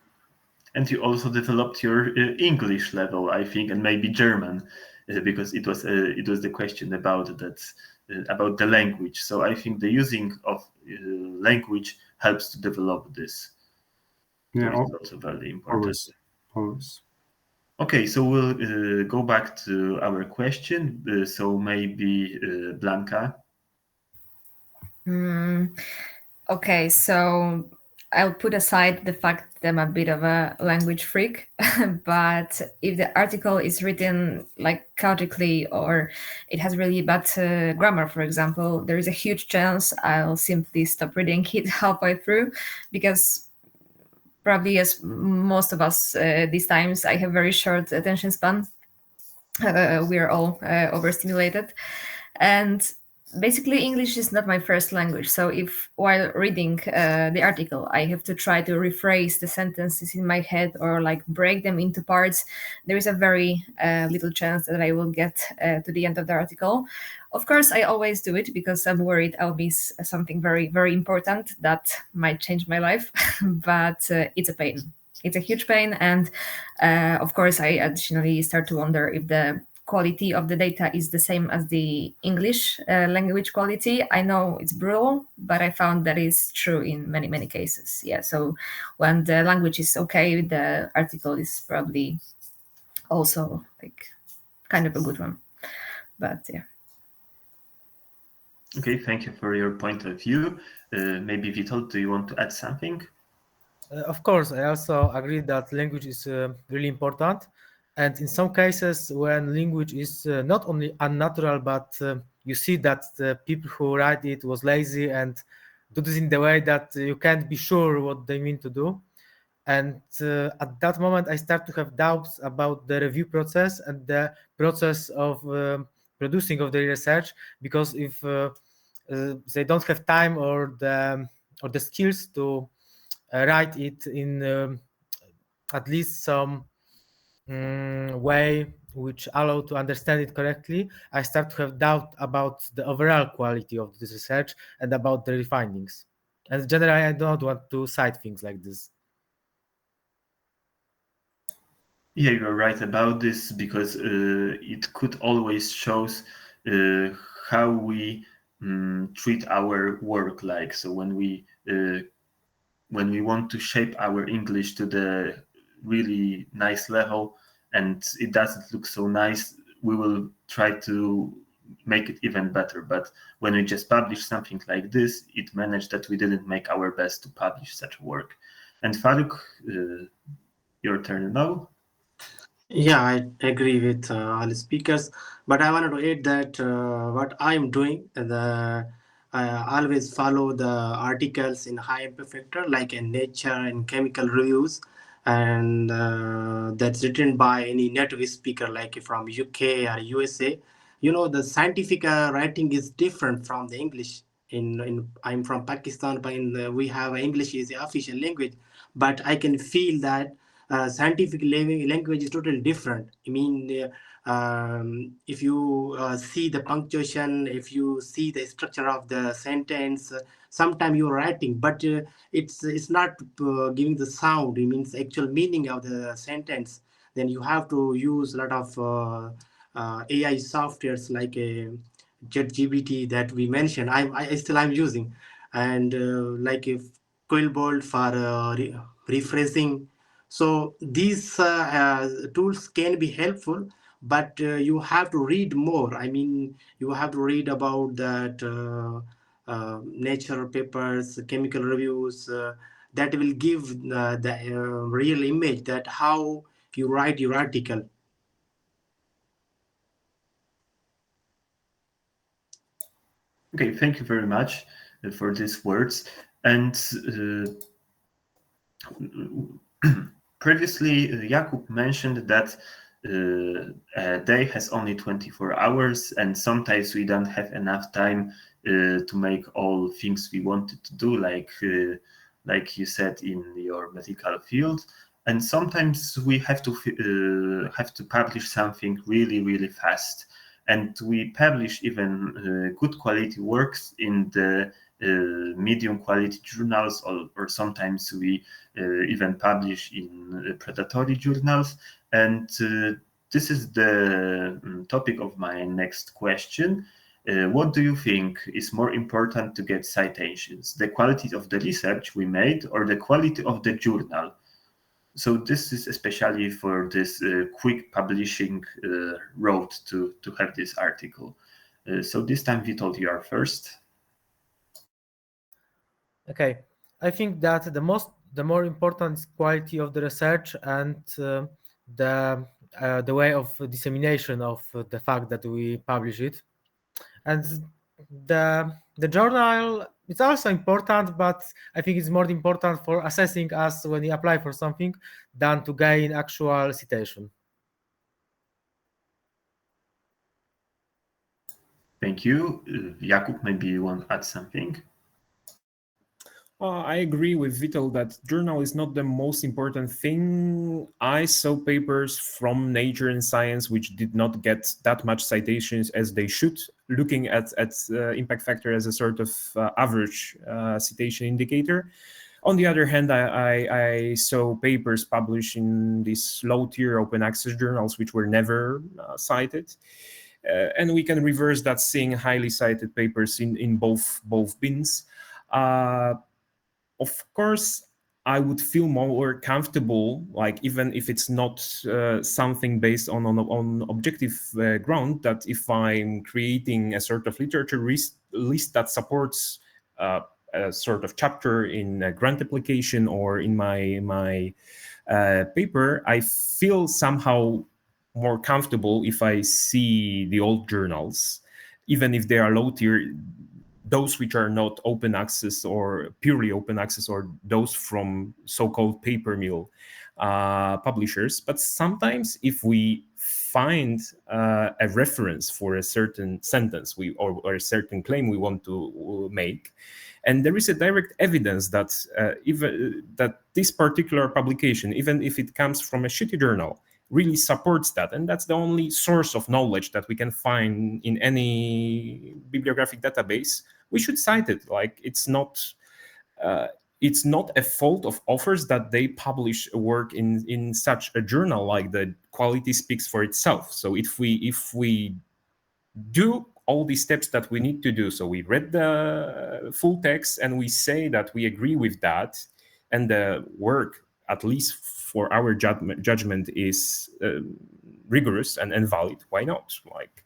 And you also developed your English level, I think, and maybe German, because it was the question about that about the language. So I think the using of language helps to develop this. Yeah, so it's also very important. Always. Okay, so we'll go back to our question. So maybe Blanca. Okay, so I'll put aside the fact that I'm a bit of a language freak, but if the article is written like chaotically, or it has really bad grammar, for example, there is a huge chance I'll simply stop reading it halfway through, because probably, as most of us these times, I have very short attention span. We are all overstimulated, and basically English is not my first language. So if while reading the article I have to try to rephrase the sentences in my head, or like break them into parts, there is a very little chance that I will get to the end of the article. Of course, I always do it because I'm worried I'll miss something very, very important that might change my life. But it's a pain. It's a huge pain. And of course, I additionally start to wonder if the quality of the data is the same as the English language quality. I know it's brutal, but I found that is true in many, many cases. Yeah, so when the language is okay, the article is probably also like kind of a good one. But yeah. Okay, thank you for your point of view. Maybe Witold, do you want to add something? Of course, I also agree that language is really important. And in some cases, when language is not only unnatural, but you see that the people who write it was lazy and do this in the way that you can't be sure what they mean to do. And at that moment, I start to have doubts about the review process and the process of producing of the research, because if they don't have time or the skills to write it in at least some way which allow to understand it correctly, I start to have doubt about the overall quality of this research and about the findings. And generally, I don't want to cite things like this. Yeah, you're right about this, because it could always shows how we treat our work like. So when we want to shape our English to the really nice level and it doesn't look so nice, we will try to make it even better. But when we just publish something like this, it managed that we didn't make our best to publish such work. And Faruk, your turn now. Yeah, I agree with all the speakers, but I wanted to add that what I'm doing, I always follow the articles in high impact factor, like in Nature and Chemical Reviews, and that's written by any native speaker, like from UK or USA. You know, the scientific writing is different from the English. In I'm from Pakistan, but we have English is the official language, but I can feel that scientific language is totally different. I mean, if you see the punctuation, if you see the structure of the sentence, sometimes you're writing, but it's not giving the sound. It means actual meaning of the sentence. Then you have to use a lot of AI softwares like JetGPT that we mentioned. I still I'm using, and like if Quillbolt for rephrasing. So these tools can be helpful, but you have to read more. I mean, you have to read about that nature papers, chemical reviews, that will give the real image that how you write your article. Okay, thank you very much for these words. And previously, Jakub mentioned that a day has only 24 hours, and sometimes we don't have enough time to make all things we wanted to do, like you said in your medical field. And sometimes we have to publish something really, really fast. And we publish even good quality works in the medium quality journals, or sometimes we even publish in predatory journals. And this is the topic of my next question. What do you think is more important to get citations? The quality of the research we made or the quality of the journal? So this is especially for this quick publishing road to have this article. So this time, Witold, you are first. Okay, I think that the more important is quality of the research and the way of dissemination of the fact that we publish it, and the journal it's also important, but I think it's more important for assessing us when we apply for something than to gain actual citation. Thank you. Jakub, maybe you want to add something? I agree with Vital that journal is not the most important thing. I saw papers from Nature and Science which did not get that much citations as they should, looking at impact factor as a sort of average citation indicator. On the other hand, I saw papers published in these low-tier open access journals which were never cited. And we can reverse that, seeing highly cited papers in both bins. Of course, I would feel more comfortable, like even if it's not something based on objective ground, that if I'm creating a sort of literature list that supports a sort of chapter in a grant application or in my paper, I feel somehow more comfortable if I see the old journals, even if they are low tier, those which are not open access or purely open access, or those from so-called paper mill publishers. But sometimes if we find a reference for a certain sentence or a certain claim we want to make, and there is a direct evidence that even that this particular publication, even if it comes from a shitty journal, really supports that, and that's the only source of knowledge that we can find in any bibliographic database, we should cite it. Like it's not a fault of authors that they publish a work in such a journal. Like the quality speaks for itself. So if we do all the steps that we need to do. So we read the full text and we say that we agree with that, and the work, at least for our judgment, is rigorous and valid. Why not? Like,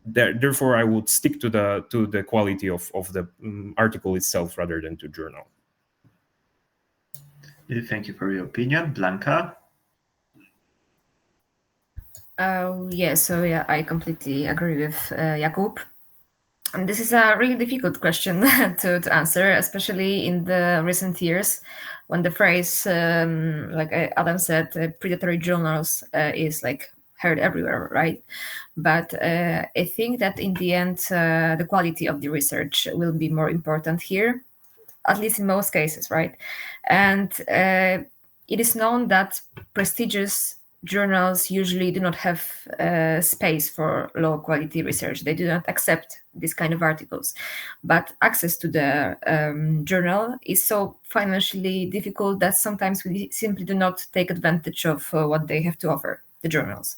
therefore, I would stick to the quality of the article itself rather than to journal. Thank you for your opinion, Blanca. Yeah, I completely agree with Jakub. And this is a really difficult question to answer, especially in the recent years when the phrase, like Adam said, predatory journals is like heard everywhere, right? But I think that in the end, the quality of the research will be more important here, at least in most cases, right? And it is known that prestigious journals usually do not have space for low quality research. They do not accept this kind of articles. But access to the journal is so financially difficult that sometimes we simply do not take advantage of what they have to offer, the journals.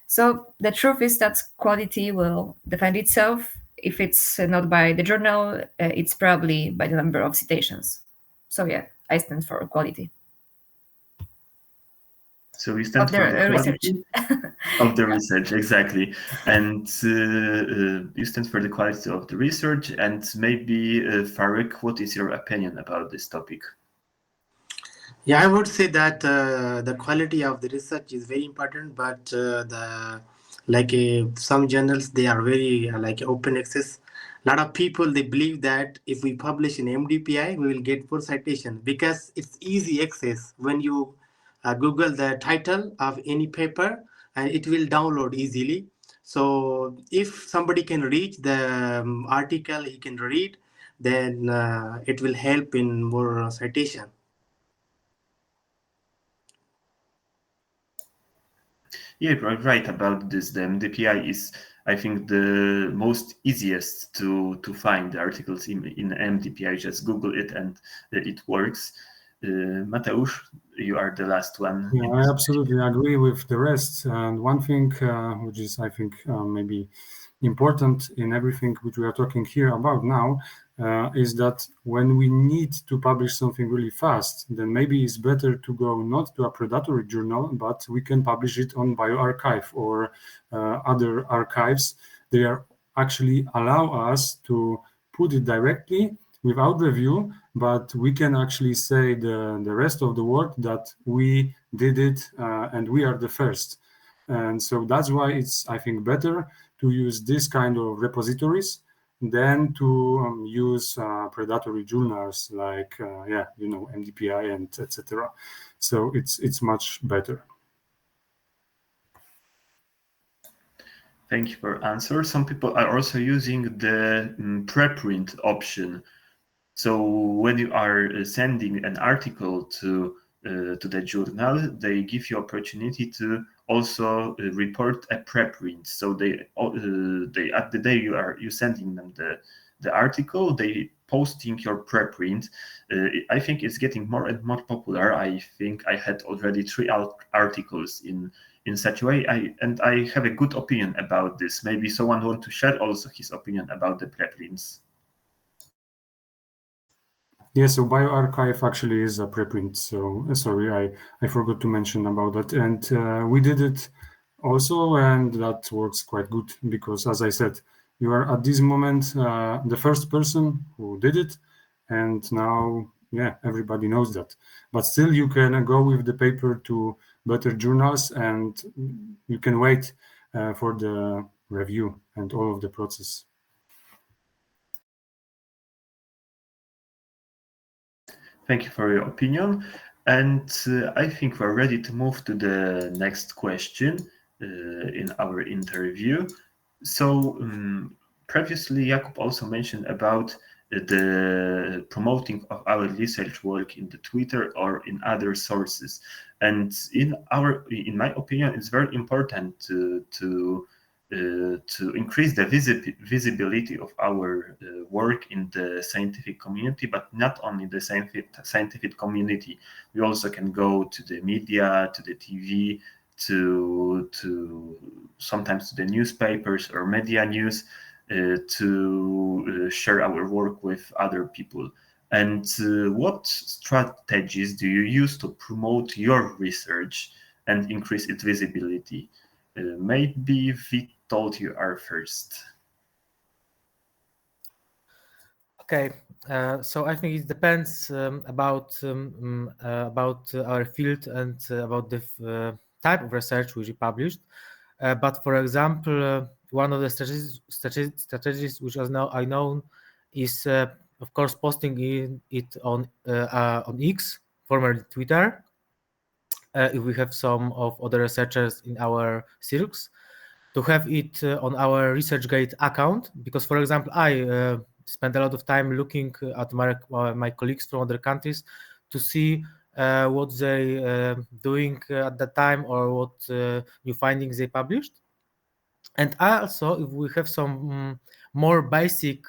So the truth is that quality will defend itself. If it's not by the journal, it's probably by the number of citations. So yeah, I stand for quality. So we stand Of the for the research. quality of the research, exactly. And you stand for the quality of the research. And maybe, Farouk, what is your opinion about this topic? Yeah, I would say that the quality of the research is very important, but some journals, they are very like open access. A lot of people, they believe that if we publish in MDPI, we will get full citation because it's easy access. When you Google the title of any paper, and it will download easily. So if somebody can reach the article, he can read, then it will help in more citation. Yeah, right about this. The MDPI is, I think, the most easiest to find the articles in MDPI. Just Google it and it works. Mateusz, you are the last one. Yeah, I absolutely agree with the rest. And one thing which is, I think, maybe important in everything which we are talking here about now is that when we need to publish something really fast, then maybe it's better to go not to a predatory journal, but we can publish it on bioRxiv or other archives. They are actually allow us to put it directly without review, but we can actually say the rest of the work that we did it and we are the first. And so that's why it's, I think, better to use this kind of repositories than to use predatory journals like MDPI and etc. So it's much better. Thank you for answer. Some people are also using the preprint option. So when you are sending an article to the journal, they give you opportunity to also report a preprint. So they at the day you sending them the article, they posting your preprint. I think it's getting more and more popular. I think I had already 3 articles in such a way. I have a good opinion about this. Maybe someone want to share also his opinion about the preprints. Yeah, so bioRxiv actually is a preprint. So sorry, I forgot to mention about that. And we did it also, and that works quite good because, as I said, you are at this moment the first person who did it, and now, yeah, everybody knows that. But still, you can go with the paper to better journals, and you can wait for the review and all of the process. Thank you for your opinion. And I think we're ready to move to the next question in our interview. So previously, Jakub also mentioned about the promoting of our research work in the Twitter or in other sources. And in my opinion, it's very important to increase the visibility of our work in the scientific community, but not only the scientific community. We also can go to the media, to the TV, to sometimes to the newspapers or media news to share our work with other people. And what strategies do you use to promote your research and increase its visibility? Maybe Witold, you are first. Okay, so I think it depends about our field and about the type of research which we published. But for example, one of the strategies which is now I know is of course posting it on X, formerly Twitter. If we have some of other researchers in our circles, to have it on our ResearchGate account, because for example, I spend a lot of time looking at my colleagues from other countries to see what they doing at that time or what new findings they published. And also, if we have some more basic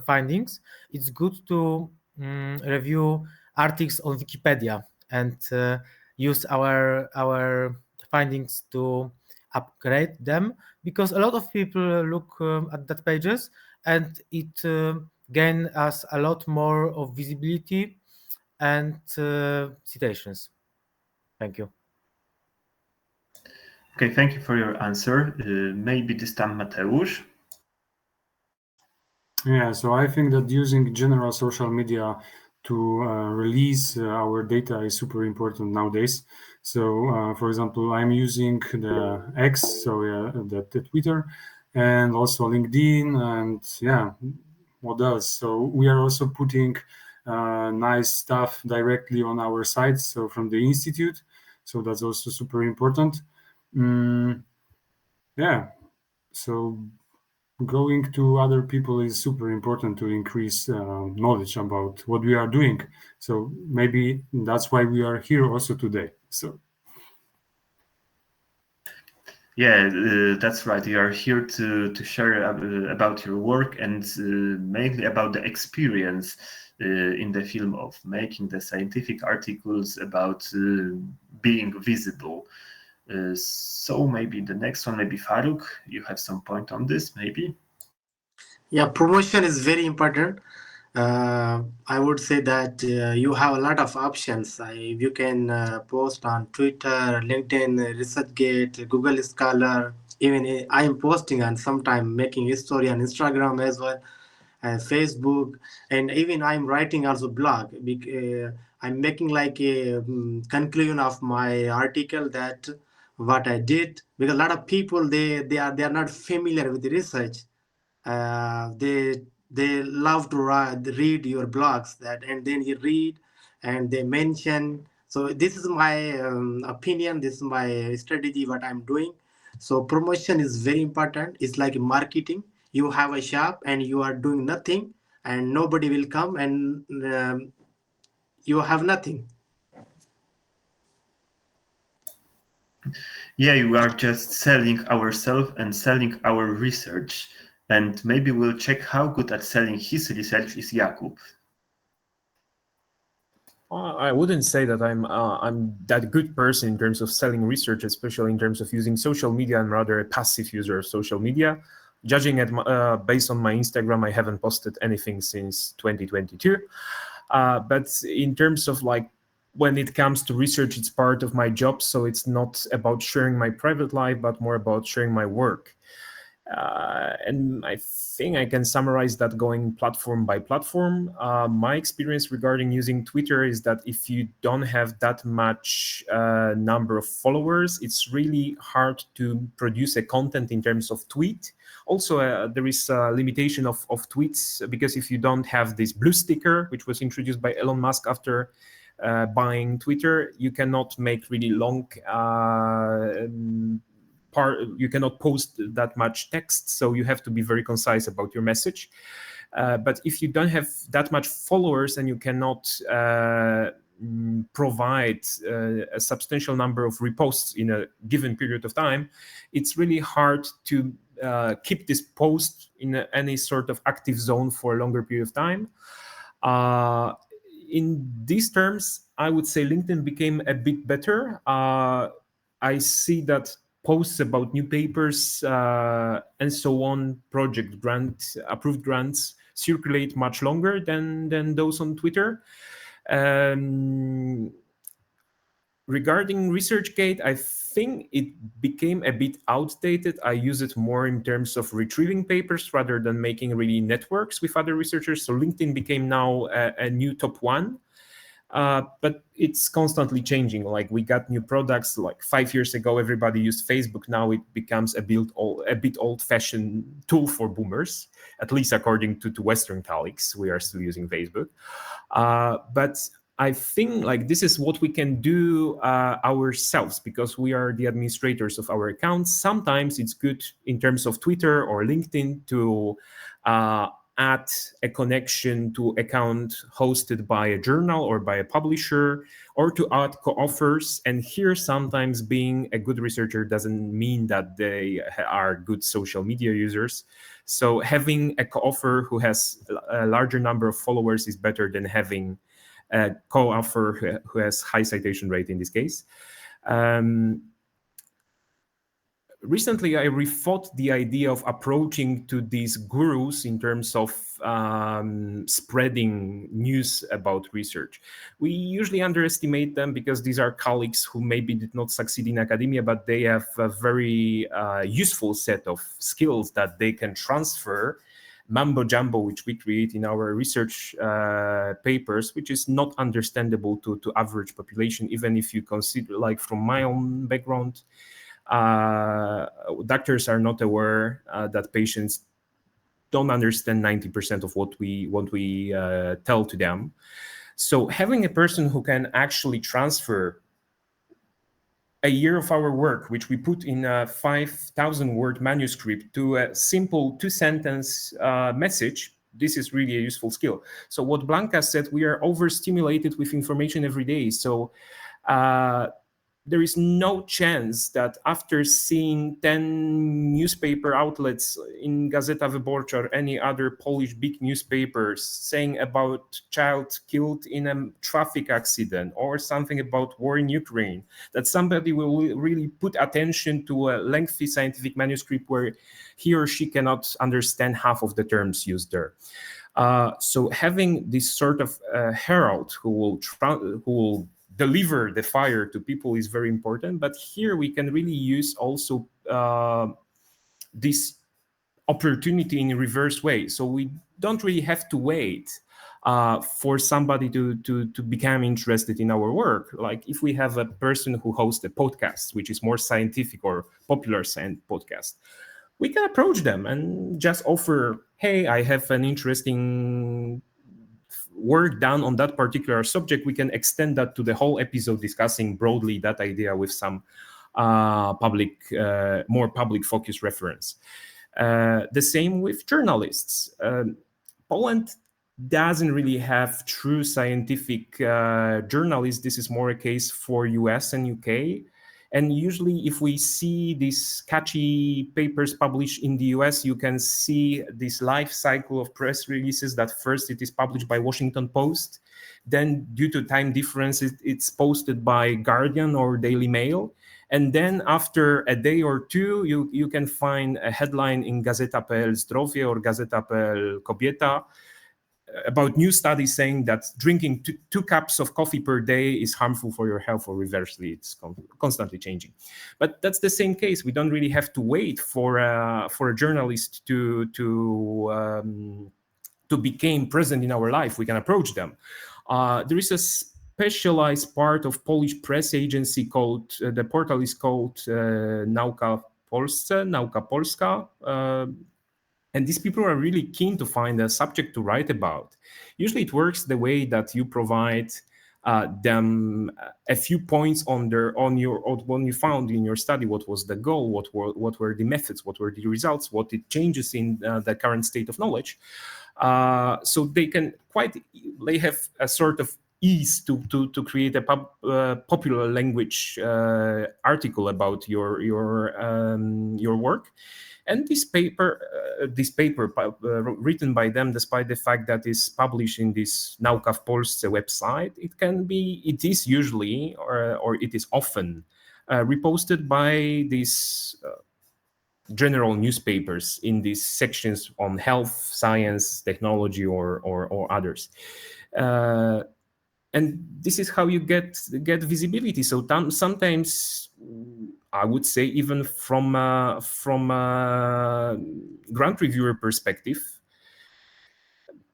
findings, it's good to review articles on Wikipedia and use our findings to upgrade them, because a lot of people look at that pages and it gain us a lot more of visibility and citations. Thank you. Okay, thank you for your answer. Maybe this time Mateusz. Yeah, so I think that using general social media to release our data is super important nowadays. So, for example, I'm using the X, so the Twitter, and also LinkedIn, and yeah, what else? So we are also putting nice stuff directly on our sites, so from the institute. So that's also super important. Yeah, so going to other people is super important to increase knowledge about what we are doing. So maybe that's why we are here also today. So yeah, that's right. You are here to share about your work and mainly about the experience in the film of making the scientific articles about being visible. So maybe the next one, maybe Faruk, you have some point on this, maybe? Yeah, promotion is very important. I would say that you have a lot of options. You can post on Twitter, LinkedIn, ResearchGate, Google Scholar. Even I am posting and sometime making history on Instagram as well, Facebook, and even I'm writing also blog. I'm making like a conclusion of my article that what I did, because a lot of people they are not familiar with the research. They love to read your blogs, that and then you read and they mention. So this is my opinion, this is my strategy what I'm doing. So promotion is very important. It's like marketing. You have a shop and you are doing nothing and nobody will come, and you have nothing. Yeah, you are just selling ourselves and selling our research. And maybe we'll check how good at selling his research is Jakub. I wouldn't say that I'm that good person in terms of selling research, especially in terms of using social media. I'm rather a passive user of social media. Judging at based on my Instagram, I haven't posted anything since 2022. But in terms of like when it comes to research, it's part of my job, so it's not about sharing my private life, but more about sharing my work. And I think I can summarize that going platform by platform. My experience regarding using Twitter is that if you don't have that much number of followers, it's really hard to produce a content in terms of tweet. Also, there is a limitation of tweets, because if you don't have this blue sticker, which was introduced by Elon Musk after buying Twitter, you cannot make really long you cannot post that much text, so you have to be very concise about your message. But if you don't have that much followers and you cannot provide a substantial number of reposts in a given period of time, it's really hard to keep this post in any sort of active zone for a longer period of time. In these terms, I would say LinkedIn became a bit better. I see that posts about new papers and so on, project grant, approved grants circulate much longer than those on Twitter. Regarding ResearchGate, I think it became a bit outdated. I use it more in terms of retrieving papers rather than making really networks with other researchers. So LinkedIn became now a new top one. But it's constantly changing. Like we got new products. Like 5 years ago, everybody used Facebook. Now it becomes a bit old-fashioned tool for boomers, at least according to Western colleagues. We are still using Facebook. But I think like this is what we can do ourselves because we are the administrators of our accounts. Sometimes it's good in terms of Twitter or LinkedIn to add a connection to account hosted by a journal or by a publisher, or to add co-authors. And here sometimes being a good researcher doesn't mean that they are good social media users. So having a co-author who has a larger number of followers is better than having a co-author who has high citation rate in this case. Recently, I rethought the idea of approaching to these gurus in terms of spreading news about research. We usually underestimate them because these are colleagues who maybe did not succeed in academia, but they have a very useful set of skills that they can transfer. Mambo jumbo, which we create in our research papers, which is not understandable to average population, even if you consider, like from my own background, doctors are not aware that patients don't understand 90% of what we tell to them. So having a person who can actually transfer a year of our work, which we put in a 5,000 word manuscript, to a simple 2-sentence message, this is really a useful skill. So what Blanca said, we are overstimulated with information every day. So there is no chance that after seeing 10 newspaper outlets in Gazeta Wyborcza or any other Polish big newspapers saying about child killed in a traffic accident or something about war in Ukraine, that somebody will really put attention to a lengthy scientific manuscript where he or she cannot understand half of the terms used there. So having this sort of herald who will deliver the fire to people is very important. But here we can really use also this opportunity in a reverse way. So we don't really have to wait for somebody to become interested in our work. Like if we have a person who hosts a podcast, which is more scientific or popular science podcast, we can approach them and just offer, hey, I have an interesting work done on that particular subject. We can extend that to the whole episode, discussing broadly that idea with some more public focused reference. The same with journalists. Poland doesn't really have true scientific journalists. This is more a case for US and UK. And usually if we see these catchy papers published in the US, you can see this life cycle of press releases that first it is published by Washington Post. Then due to time differences, it's posted by Guardian or Daily Mail. And then after a day or two, you can find a headline in Gazeta.pl Zdrowie or Gazeta.pl Kobieta about new studies saying that drinking two cups of coffee per day is harmful for your health, or reversely, it's constantly changing. But that's the same case. We don't really have to wait for a journalist to become present in our life. We can approach them. There is a specialized part of Polish press agency called, the portal is called Nauka Polska. And these people are really keen to find a subject to write about. Usually it works the way that you provide them a few points on when you found in your study what was the goal, what were the methods, what were the results, what it changes in the current state of knowledge. So they have a sort of ease to create a popular language article about your work. And this paper written by them, despite the fact that it's published in this Nauka w Polsce website, it is usually or it is often reposted by these general newspapers in these sections on health, science, technology, or others. And this is how you get visibility. So sometimes I would say, even from a grant reviewer perspective,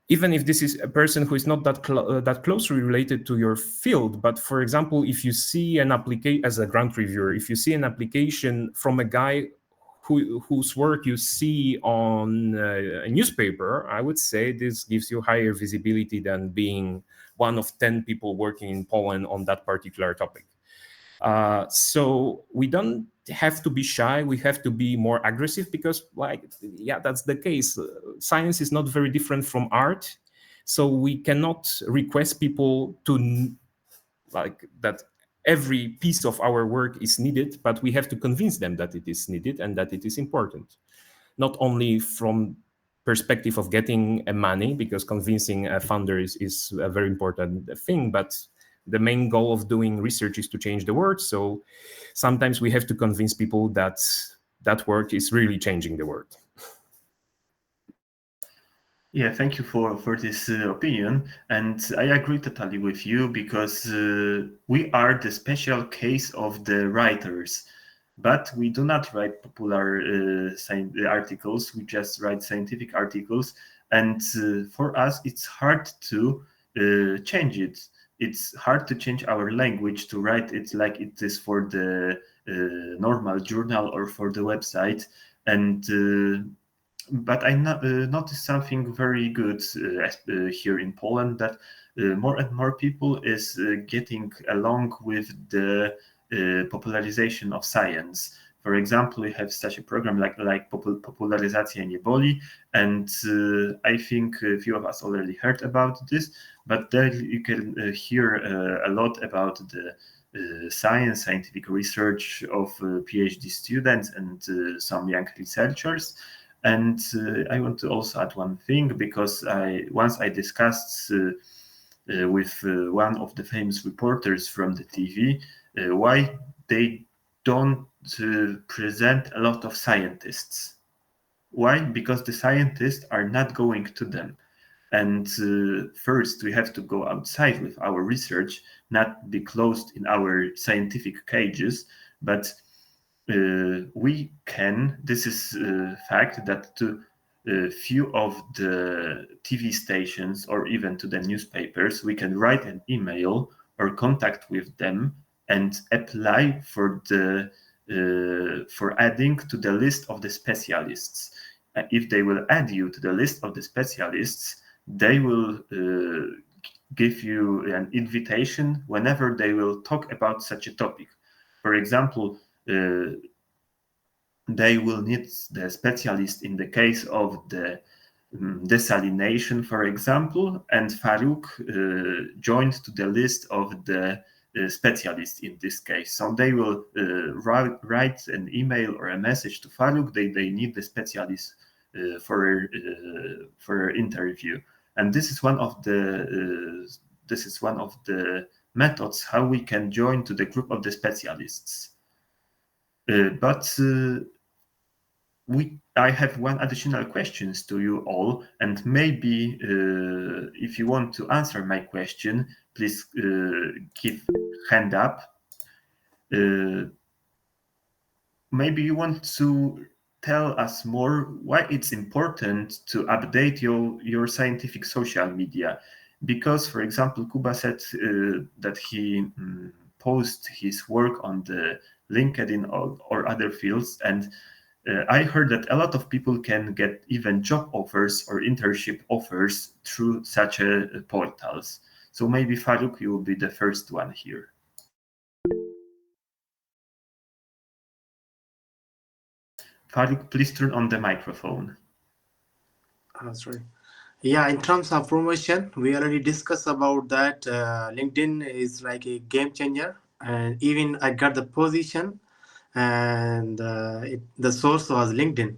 even if this is a person who is not that closely related to your field, but for example, if you see an application as a grant reviewer, if you see an application from a guy whose work you see on a newspaper, I would say this gives you higher visibility than being one of 10 people working in Poland on that particular topic. So we don't have to be shy. We have to be more aggressive, because, that's the case. Science is not very different from art. So we cannot request people to that every piece of our work is needed, but we have to convince them that it is needed and that it is important. Not only from perspective of getting money, because convincing a funder is a very important thing, but the main goal of doing research is to change the world. So sometimes we have to convince people that that work is really changing the world. Yeah, thank you for this opinion. And I agree totally with you, because we are the special case of the writers. But we do not write popular articles, we just write scientific articles. And for us, it's hard to change it. It's hard to change our language to write it like it is for the normal journal or for the website. And but I noticed something very good here in Poland, that more and more people is getting along with the popularization of science. For example, we have such a program like Popularyzacja Nie Boli, and I think a few of us already heard about this, but there you can hear a lot about the scientific research of PhD students and some young researchers. And I want to also add one thing, because once I discussed with one of the famous reporters from the TV why they don't present a lot of scientists. Why? Because the scientists are not going to them. And first, we have to go outside with our research, not be closed in our scientific cages, but we can, this is a fact, that to few of the TV stations or even to the newspapers, we can write an email or contact with them and apply for the for adding to the list of the specialists. If they will add you to the list of the specialists, they will give you an invitation whenever they will talk about such a topic. For example, they will need the specialist in the case of the desalination, for example, and Farouk joined to the list of the specialists in this case. So they will write an email or a message to Farouk. They need the specialist for interview, and this is one of the methods how we can join to the group of the specialists. But I have one additional questions to you all, and maybe if you want to answer my question, please give hand up. Maybe you want to tell us more why it's important to update your scientific social media. Because, for example, Kuba said that he posts his work on the LinkedIn or other fields, and I heard that a lot of people can get even job offers or internship offers through such portals. So maybe Farouk, you will be the first one here. Farouk, please turn on the microphone. Sorry. Yeah, in terms of promotion, we already discussed about that. LinkedIn is like a game changer, and even I got the position, and the source was LinkedIn.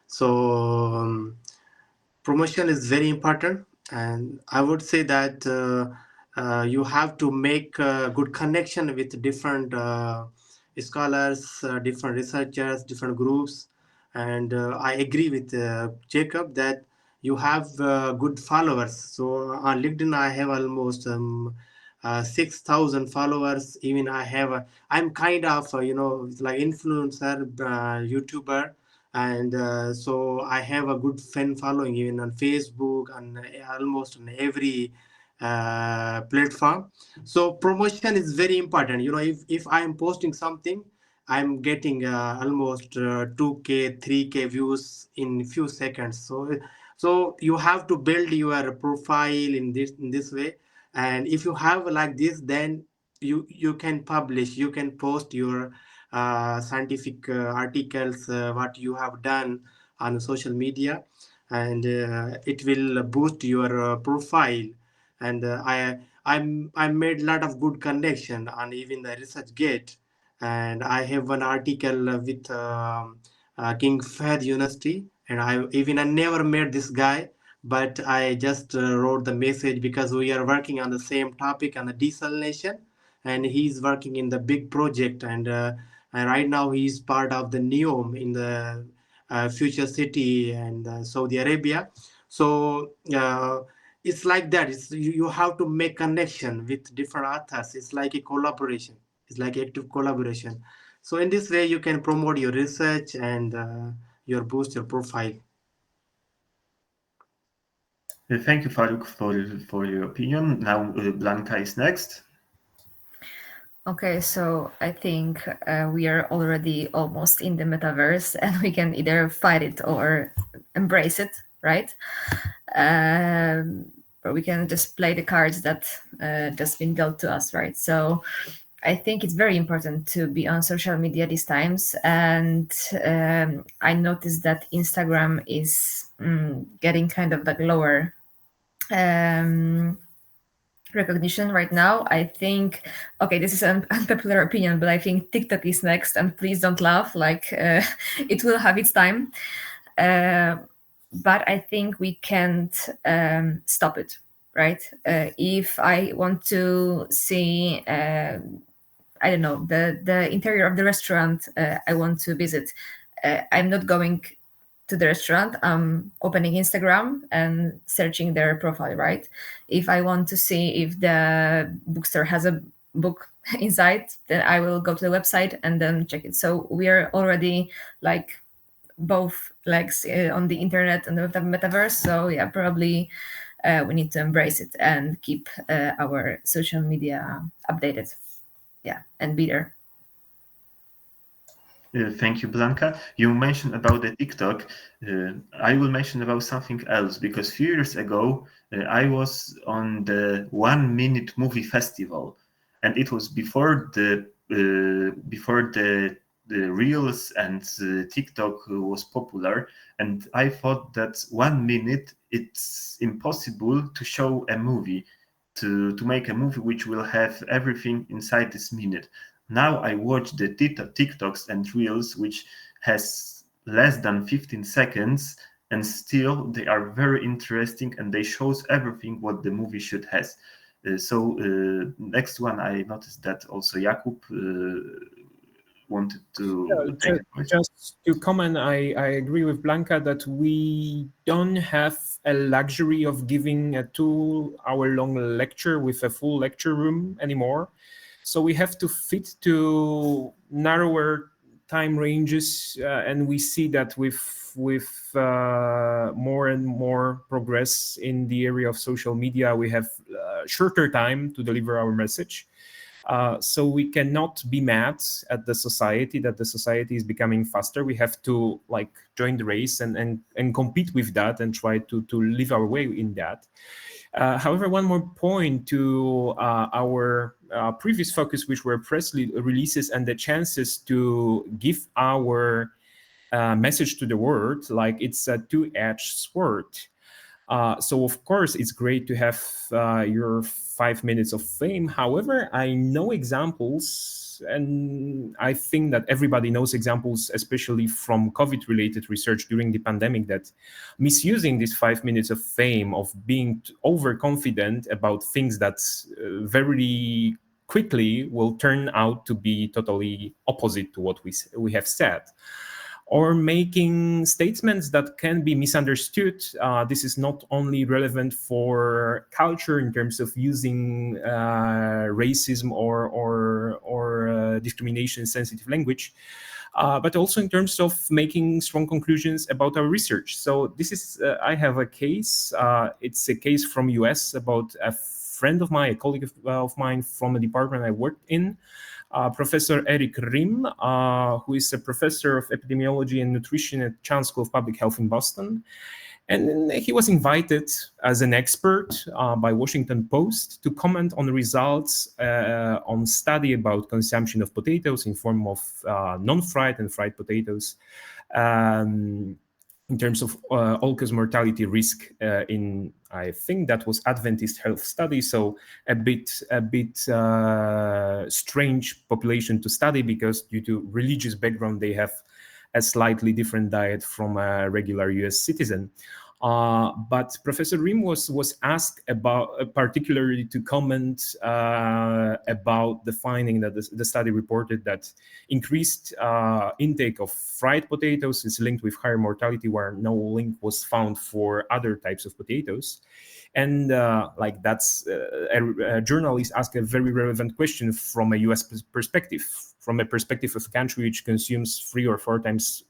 So promotion is very important, and I would say that you have to make a good connection with different scholars, different researchers, different groups. And I agree with Jacob that you have good followers. So on LinkedIn, I have almost 6,000 followers. Even I'm kind of, like influencer, YouTuber. And so I have a good fan following even on Facebook and almost on every platform. So promotion is very important. If I am posting something, I'm getting almost 2K 3K views in few seconds. So you have to build your profile in this way. And if you have like this, then you can publish, you can post your scientific articles, what you have done on social media. And it will boost your profile. And I made a lot of good connection on even the research gate. And I have one article with King Fahd University. And I never met this guy, but I just wrote the message because we are working on the same topic on the desalination. And he's working in the big project. And right now he's part of the NEOM in the future city and Saudi Arabia. So it's like that. You have to make connection with different authors. It's like a collaboration. It's like active collaboration. So in this way, you can promote your research and your boost your profile. Thank you, Faruk, for your opinion. Now, Blanca is next. Okay, so I think we are already almost in the metaverse, and we can either fight it or embrace it, right? Or we can just play the cards that just been dealt to us, right? So I think it's very important to be on social media these times, and I noticed that Instagram is getting kind of like lower recognition right now. I think, okay, this is an unpopular opinion, but I think TikTok is next, and please don't laugh, like it will have its time. But I think we can't stop it, right? If I want to see, I don't know, the interior of the restaurant I want to visit, I'm not going to the restaurant. I'm opening Instagram and searching their profile, right? If I want to see if the bookstore has a book inside, then I will go to the website and then check it. So we are already like both legs on the internet and the metaverse. So yeah, probably we need to embrace it and keep our social media updated. Yeah, and be there. Thank you, Blanca. You mentioned about the TikTok. I will mention about something else because a few years ago I was on the 1 Minute Movie Festival, and it was before the Reels and TikTok was popular. And I thought that 1 minute it's impossible to show a movie, to make a movie which will have everything inside this minute. Now I watch the TikToks and Reels, which has less than 15 seconds, and still they are very interesting and they shows everything what the movie should has. So next one, I noticed that also Jakub wanted to take just to comment, I agree with Blanca that we don't have a luxury of giving a 2-hour-long lecture with a full lecture room anymore. So we have to fit to narrower time ranges, and we see that with more and more progress in the area of social media, we have shorter time to deliver our message. So we cannot be mad at the society that the society is becoming faster. We have to like join the race and compete with that and try to live our way in that. However, one more point to our previous focus, which were press releases and the chances to give our message to the world, like it's a two-edged sword. So of course, it's great to have your 5 minutes of fame. However, I know examples, and I think that everybody knows examples, especially from COVID-related research during the pandemic, that misusing these 5 minutes of fame, of being overconfident about things that's very quickly will turn out to be totally opposite to what we have said, or making statements that can be misunderstood. This is not only relevant for culture in terms of using racism or discrimination-sensitive language, but also in terms of making strong conclusions about our research. So this is, I have a case. It's a case from US about a friend of mine, a colleague of mine from a department I worked in, Professor Eric Rim, who is a professor of epidemiology and nutrition at Chan School of Public Health in Boston. And he was invited as an expert by Washington Post to comment on the results on study about consumption of potatoes in form of non-fried and fried potatoes, in terms of all-cause mortality risk in, I think that was Adventist health study, so a bit strange population to study, because due to religious background they have a slightly different diet from a regular US citizen. But Professor Rim was asked about, particularly to comment about the finding that the study reported that increased intake of fried potatoes is linked with higher mortality, where no link was found for other types of potatoes. And like that's a journalist asked a very relevant question from a US perspective, from a perspective of a country which consumes 3 or 4 times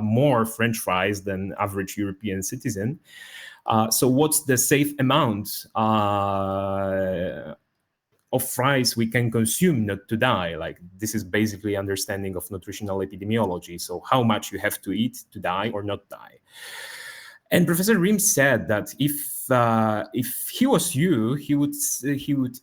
more French fries than average European citizen. So what's the safe amount of fries we can consume not to die? Like, this is basically understanding of nutritional epidemiology. So how much you have to eat to die or not die. And Professor Rim said that if he was you, he would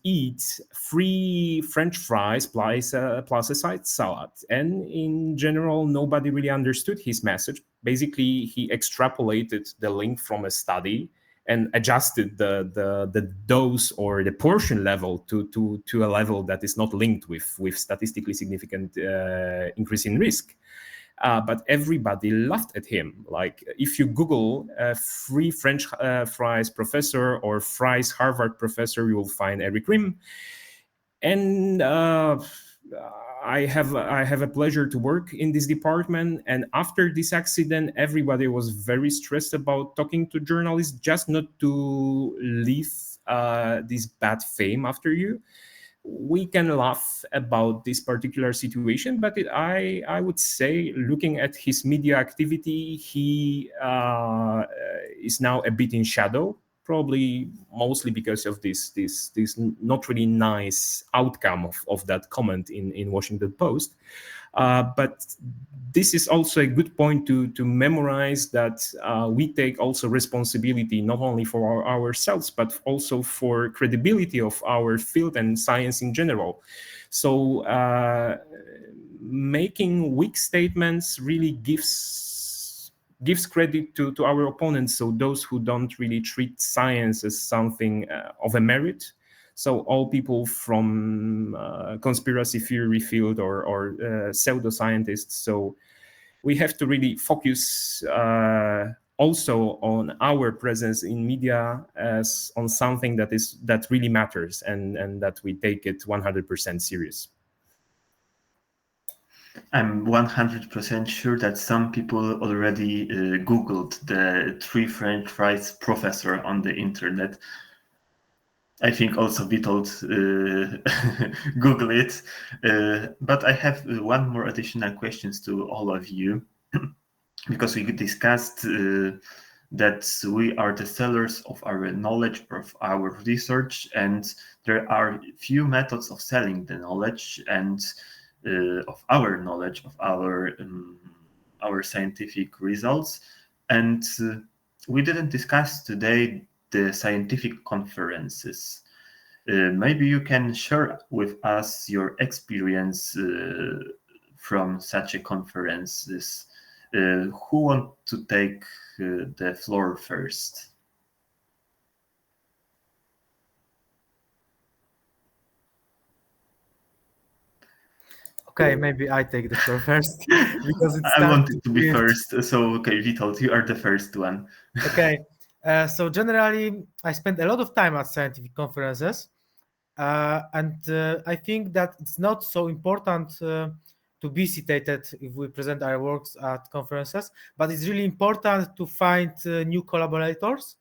eat 3 French fries plus a side salad. And in general, nobody really understood his message. Basically, he extrapolated the link from a study and adjusted the dose or the portion level to a level that is not linked with statistically significant increase in risk. But everybody laughed at him. Like, if you Google free French fries professor or fries Harvard professor, you will find Eric Rim. And I have a pleasure to work in this department. And after this accident, everybody was very stressed about talking to journalists, just not to leave this bad fame after you. We can laugh about this particular situation, but I would say, looking at his media activity, he is now a bit in shadow, probably mostly because of this not really nice outcome of that comment in Washington Post. But this is also a good point to memorize, that we take also responsibility not only for ourselves, but also for credibility of our field and science in general. So making weak statements really gives credit to our opponents, so those who don't really treat science as something of a merit. So all people from conspiracy theory field or pseudoscientists. So we have to really focus also on our presence in media as on something that really matters, and that we take it 100% serious. I'm 100% sure that some people already Googled the 3 French fries professor on the internet. I think also Witold Google it. But I have one more additional questions to all of you, because we discussed that we are the sellers of our knowledge, of our research, and there are few methods of selling the knowledge and of our knowledge, of our scientific results. And we didn't discuss today the scientific conferences. Maybe you can share with us your experience from such a conferences. Who want to take the floor first? Okay, maybe I take the floor first because it's I wanted to be first, so okay, Witold, you are the first one. Okay, so generally I spend a lot of time at scientific conferences, I think that it's not so important to be citated if we present our works at conferences, but it's really important to find new collaborators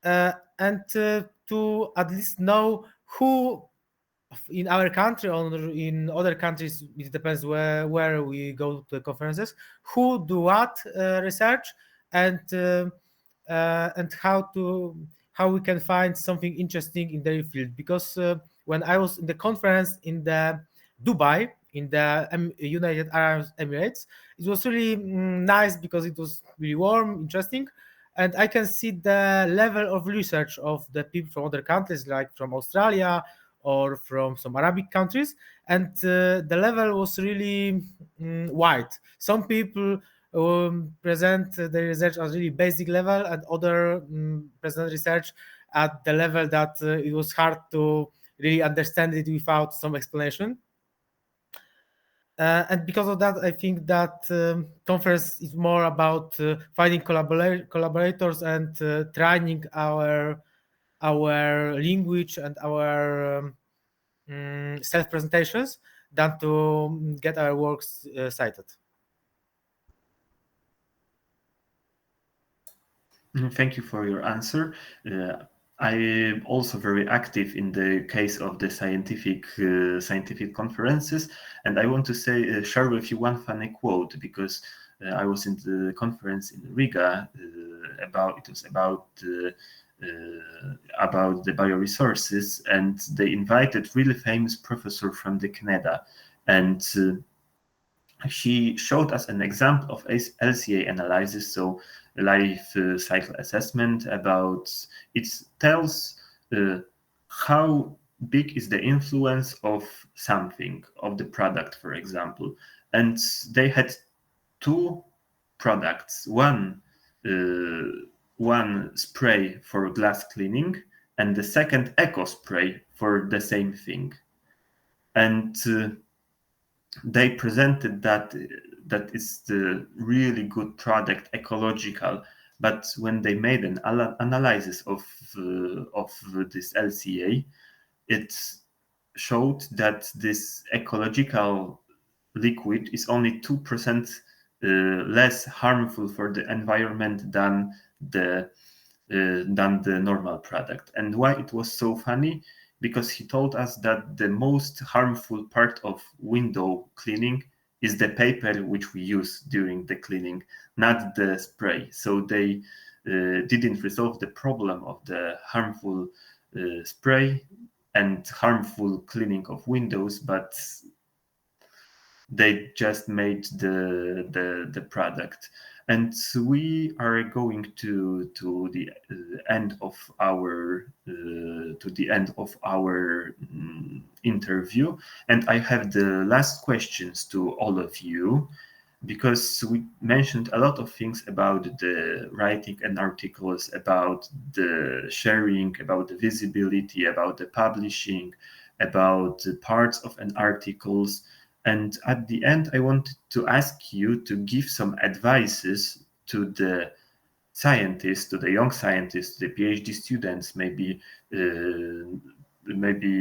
and to at least know who in our country or in other countries, it depends where we go to the conferences, who do what research and how we can find something interesting in their field. Because when I was in the conference in the Dubai, in the United Arab Emirates, it was really nice because it was really warm, interesting, and I can see the level of research of the people from other countries, like from Australia or from some Arabic countries, and the level was really wide. Some people present the research at really basic level, and other present research at the level that it was hard to really understand it without some explanation. And because of that, I think that conference is more about finding collaborators and training our language and our self-presentations than to get our works cited. Thank you for your answer. I am also very active in the case of the scientific conferences, and I want to share with you one funny quote, because I was in the conference in Riga about the bioresources, and they invited really famous professor from the Canada, and she showed us an example of LCA analysis, so life cycle assessment. About it tells how big is the influence of something, of the product, for example. And they had two products, one spray for glass cleaning and the second eco spray for the same thing. And they presented that is the really good product, ecological. But when they made an analysis of this LCA, it showed that this ecological liquid is only 2% less harmful for the environment than the normal product. And why it was so funny? Because he told us that the most harmful part of window cleaning is the paper which we use during the cleaning, not the spray. So they didn't resolve the problem of the harmful spray and harmful cleaning of windows, but they just made the product. And we are going to the end of our interview, and I have the last questions to all of you, because we mentioned a lot of things about the writing and articles, about the sharing, about the visibility, about the publishing, about the parts of an articles. And at the end, I wanted to ask you to give some advices to the scientists, to the young scientists, the PhD students, maybe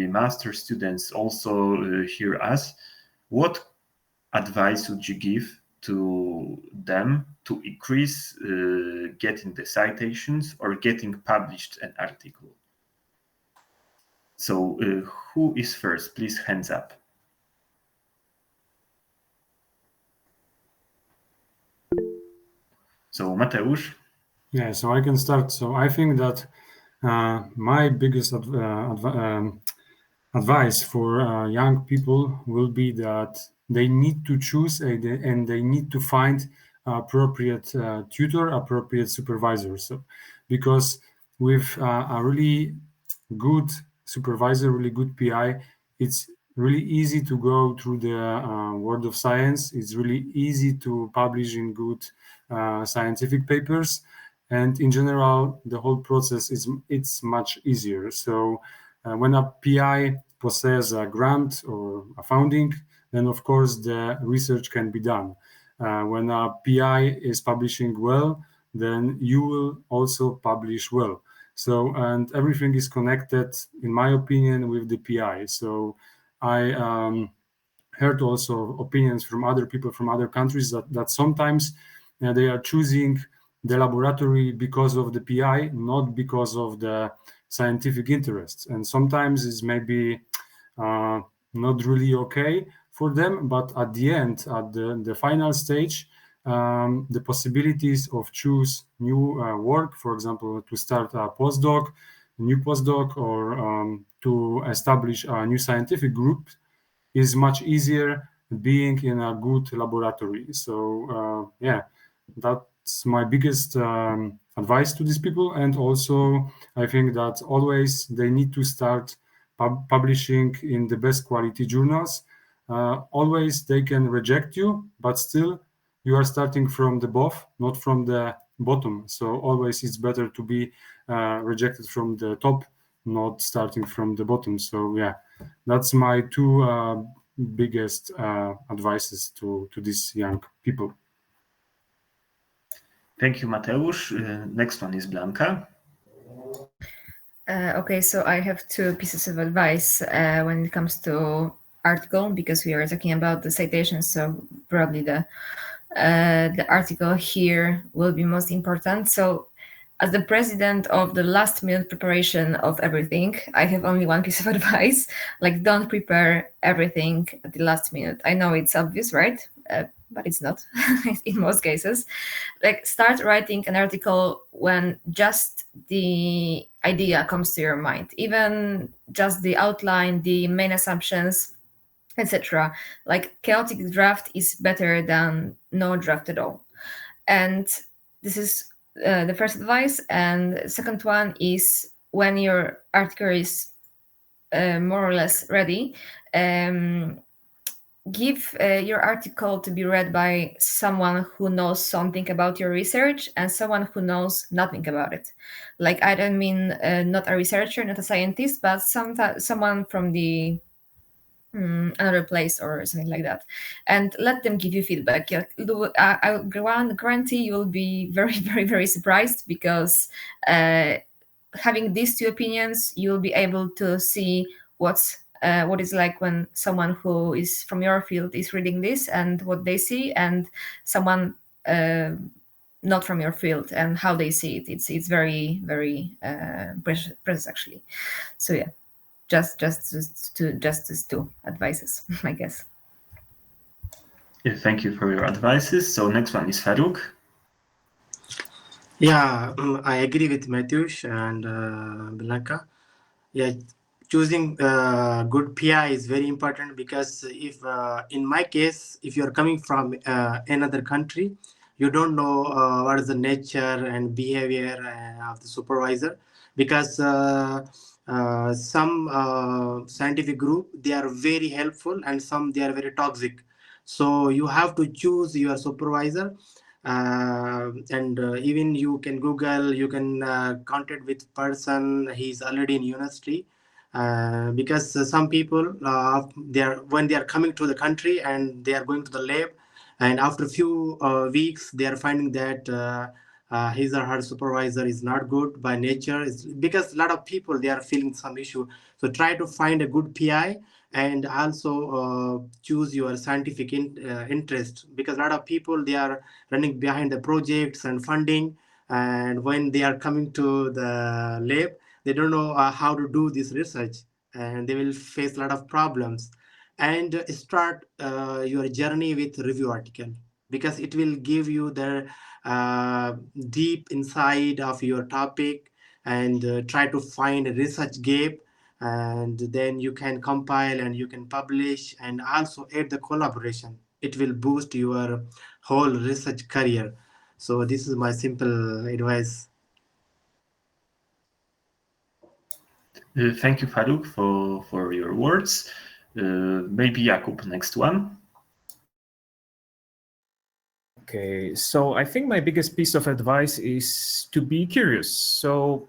master students also hear us. What advice would you give to them to increase getting the citations or getting published an article? So who is first? Please, hands up. So Mateusz? Yeah, so I can start. So I think that my biggest advice for young people will be that they need to choose and they need to find appropriate tutor, appropriate supervisor. So, because with a really good supervisor, really good PI, it's really easy to go through the world of science. It's really easy to publish in good scientific papers, and in general, the whole process it's much easier. So when a PI possesses a grant or a funding, then of course the research can be done. When a PI is publishing well, then you will also publish well. So, and everything is connected, in my opinion, with the PI. So I heard also opinions from other people from other countries that sometimes they are choosing the laboratory because of the PI, not because of the scientific interests. And sometimes it's maybe not really okay for them, but at the end, at the final stage, the possibilities of choose new work, for example, to start a new postdoc, or to establish a new scientific group, is much easier being in a good laboratory. So yeah, that's my biggest advice to these people. And also, I think that always they need to start publishing in the best quality journals. Always they can reject you, but still you are starting from the above, not from the bottom. So always it's better to be rejected from the top, not starting from the bottom. So yeah, that's my two biggest advices to these young people. Thank you, Mateusz. Next one is Blanka. Okay, so I have two pieces of advice when it comes to article, because we are talking about the citations, so probably the article here will be most important. So as the president of the last minute preparation of everything, I have only one piece of advice, like don't prepare everything at the last minute. I know it's obvious, right? But it's not in most cases. Like start writing an article when just the idea comes to your mind, even just the outline, the main assumptions, etc. Like chaotic draft is better than no draft at all. And this is the first advice. And the second one is when your article is more or less ready, give your article to be read by someone who knows something about your research and someone who knows nothing about it. Like, I don't mean not a researcher, not a scientist, but someone from the another place or something like that, and let them give you feedback. I guarantee you will be very, very, very surprised, because having these two opinions, you will be able to see what is like when someone who is from your field is reading this and what they see, and someone not from your field and how they see it. It's very, very precious actually. So yeah, just these two advices, I guess. Yeah, thank you for your advices. So next one is Farouk. Yeah, I agree with Matthews and Blanca. Yeah, choosing good PI is very important, because if in my case, if you're coming from another country, you don't know what is the nature and behavior of the supervisor, because some scientific group, they are very helpful, and some they are very toxic. So you have to choose your supervisor. And even you can Google, you can contact with person he's already in university, because some people they are, when they are coming to the country and they are going to the lab, and after a few weeks they are finding that his or her supervisor is not good by nature. It's because a lot of people, they are feeling some issue. So try to find a good PI, and also choose your scientific interest, because a lot of people, they are running behind the projects and funding, and when they are coming to the lab, they don't know how to do this research, and they will face a lot of problems. And start your journey with review article, because it will give you the deep inside of your topic, and try to find a research gap, and then you can compile and you can publish, and also add the collaboration. It will boost your whole research career. So this is my simple advice. Thank you, Farouk, for your words. Maybe Jakub, next one. Okay, so I think my biggest piece of advice is to be curious. So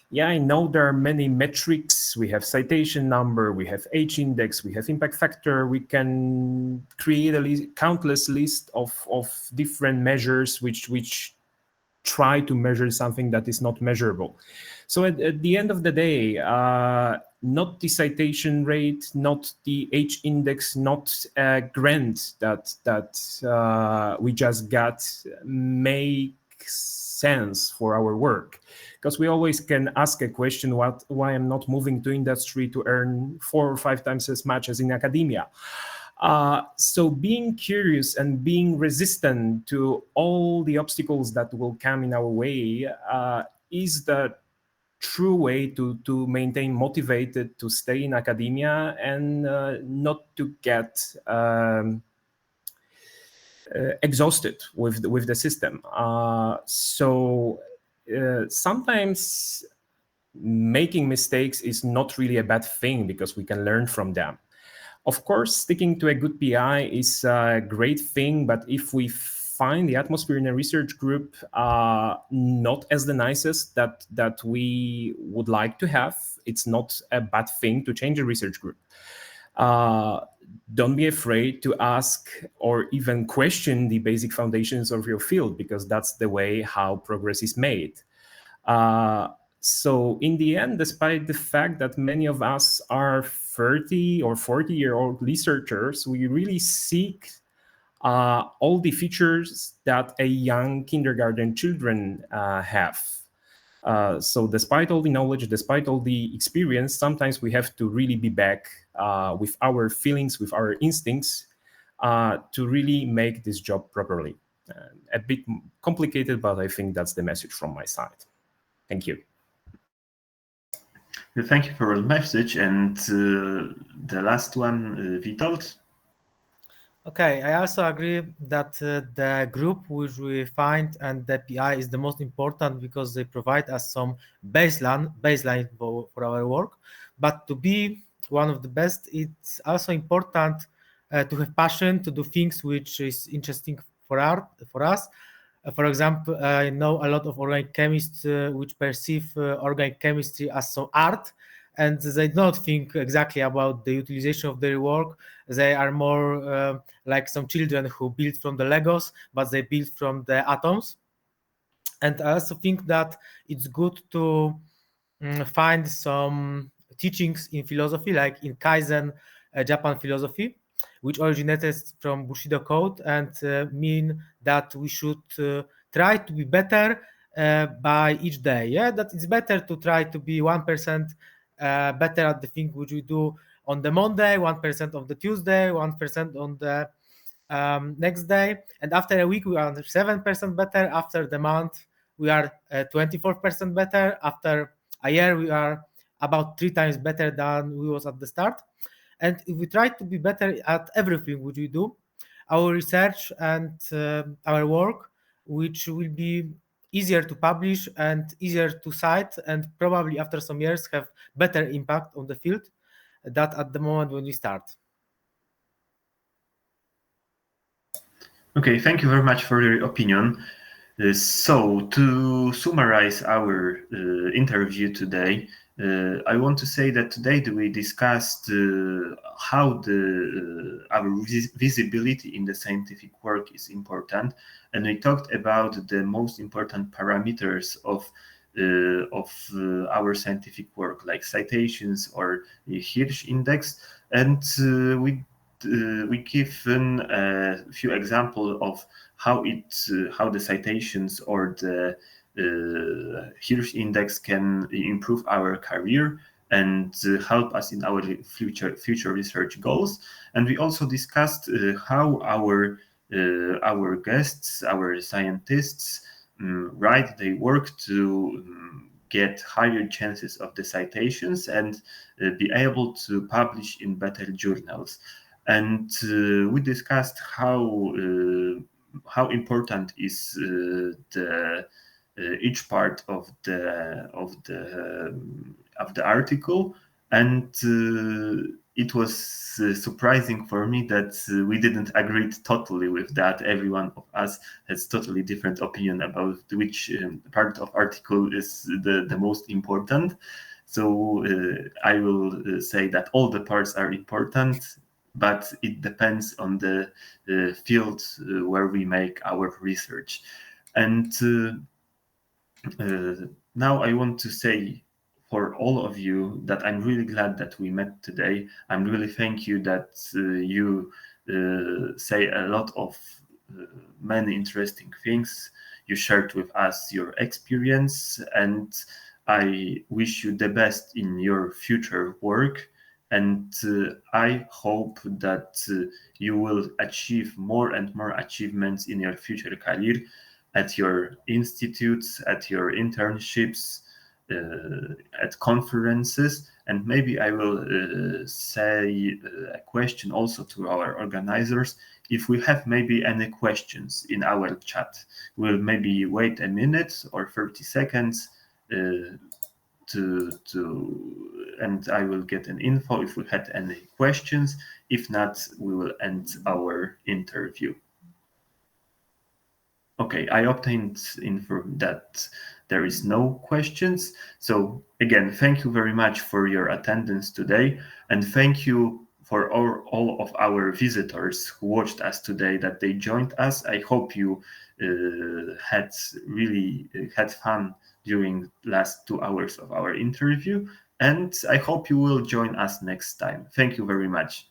yeah, I know there are many metrics. We have citation number, we have H index, we have impact factor. We can create a countless list of different measures which try to measure something that is not measurable. So at the end of the day, not the citation rate, not the H index, not a grant that we just got makes sense for our work. Because we always can ask a question, why I'm not moving to industry to earn 4 or 5 times as much as in academia. So being curious and being resistant to all the obstacles that will come in our way is the true way to maintain motivated to stay in academia and not to get exhausted with the system. So sometimes making mistakes is not really a bad thing because we can learn from them. Of course, sticking to a good PI is a great thing, but if we find the atmosphere in a research group not as the nicest that we would like to have, it's not a bad thing to change a research group. Don't be afraid to ask or even question the basic foundations of your field, because that's the way how progress is made. So in the end, despite the fact that many of us are 30 or 40-year-old researchers, we really seek all the features that a young kindergarten children have. So despite all the knowledge, despite all the experience, sometimes we have to really be back with our feelings, with our instincts, to really make this job properly. A bit complicated, but I think that's the message from my side. Thank you. Thank you for the message. And the last one, Witold. Okay, I also agree that the group which we find and the PI is the most important because they provide us some baseline for our work. But to be one of the best, it's also important to have passion to do things which is interesting for us. For example, I know a lot of organic chemists which perceive organic chemistry as some art, and they don't think exactly about the utilization of their work. They are more like some children who build from the Legos, but they build from the atoms. And I also think that it's good to find some teachings in philosophy, like in Kaizen Japan philosophy, which originated from Bushido Code and mean that we should try to be better by each day. Yeah, that it's better to try to be 1% better at the thing which we do on the Monday, 1% on the Tuesday, 1% on the next day, and after a week we are 7% better. After the month we are 24% better. After a year we are about 3 times better than we was at the start. And if we try to be better at everything which we do, our research and our work, which will be easier to publish and easier to cite, and probably after some years have better impact on the field that at the moment when we start. Okay, thank you very much for your opinion. So to summarize our interview today, I want to say that today we discussed how our visibility in the scientific work is important, and we talked about the most important parameters of our scientific work, like citations or the Hirsch index, and we given a few examples of how the citations or the Hirsch index can improve our career and help us in our future research goals. And we also discussed how our guests, our scientists, they work to get higher chances of the citations and be able to publish in better journals. And we discussed how important is each part of the article, and it was surprising for me that we didn't agree totally with that. Every one of us has totally different opinion about which part of article is the most important. So I will say that all the parts are important, but it depends on the field where we make our research. And Now I want to say for all of you that I'm really glad that we met today. I'm really thank you that you say a lot of many interesting things. You shared with us your experience, and I wish you the best in your future work. And I hope that you will achieve more and more achievements in your future career at your institutes, at your internships, at conferences. And maybe I will say a question also to our organizers. If we have maybe any questions in our chat, we'll maybe wait a minute or 30 seconds and I will get an info if we had any questions. If not, we will end our interview. Okay, I obtained info that there is no questions. So again, thank you very much for your attendance today, and thank you for all of our visitors who watched us today, that they joined us. I hope you had fun during last 2 hours of our interview, and I hope you will join us next time. Thank you very much.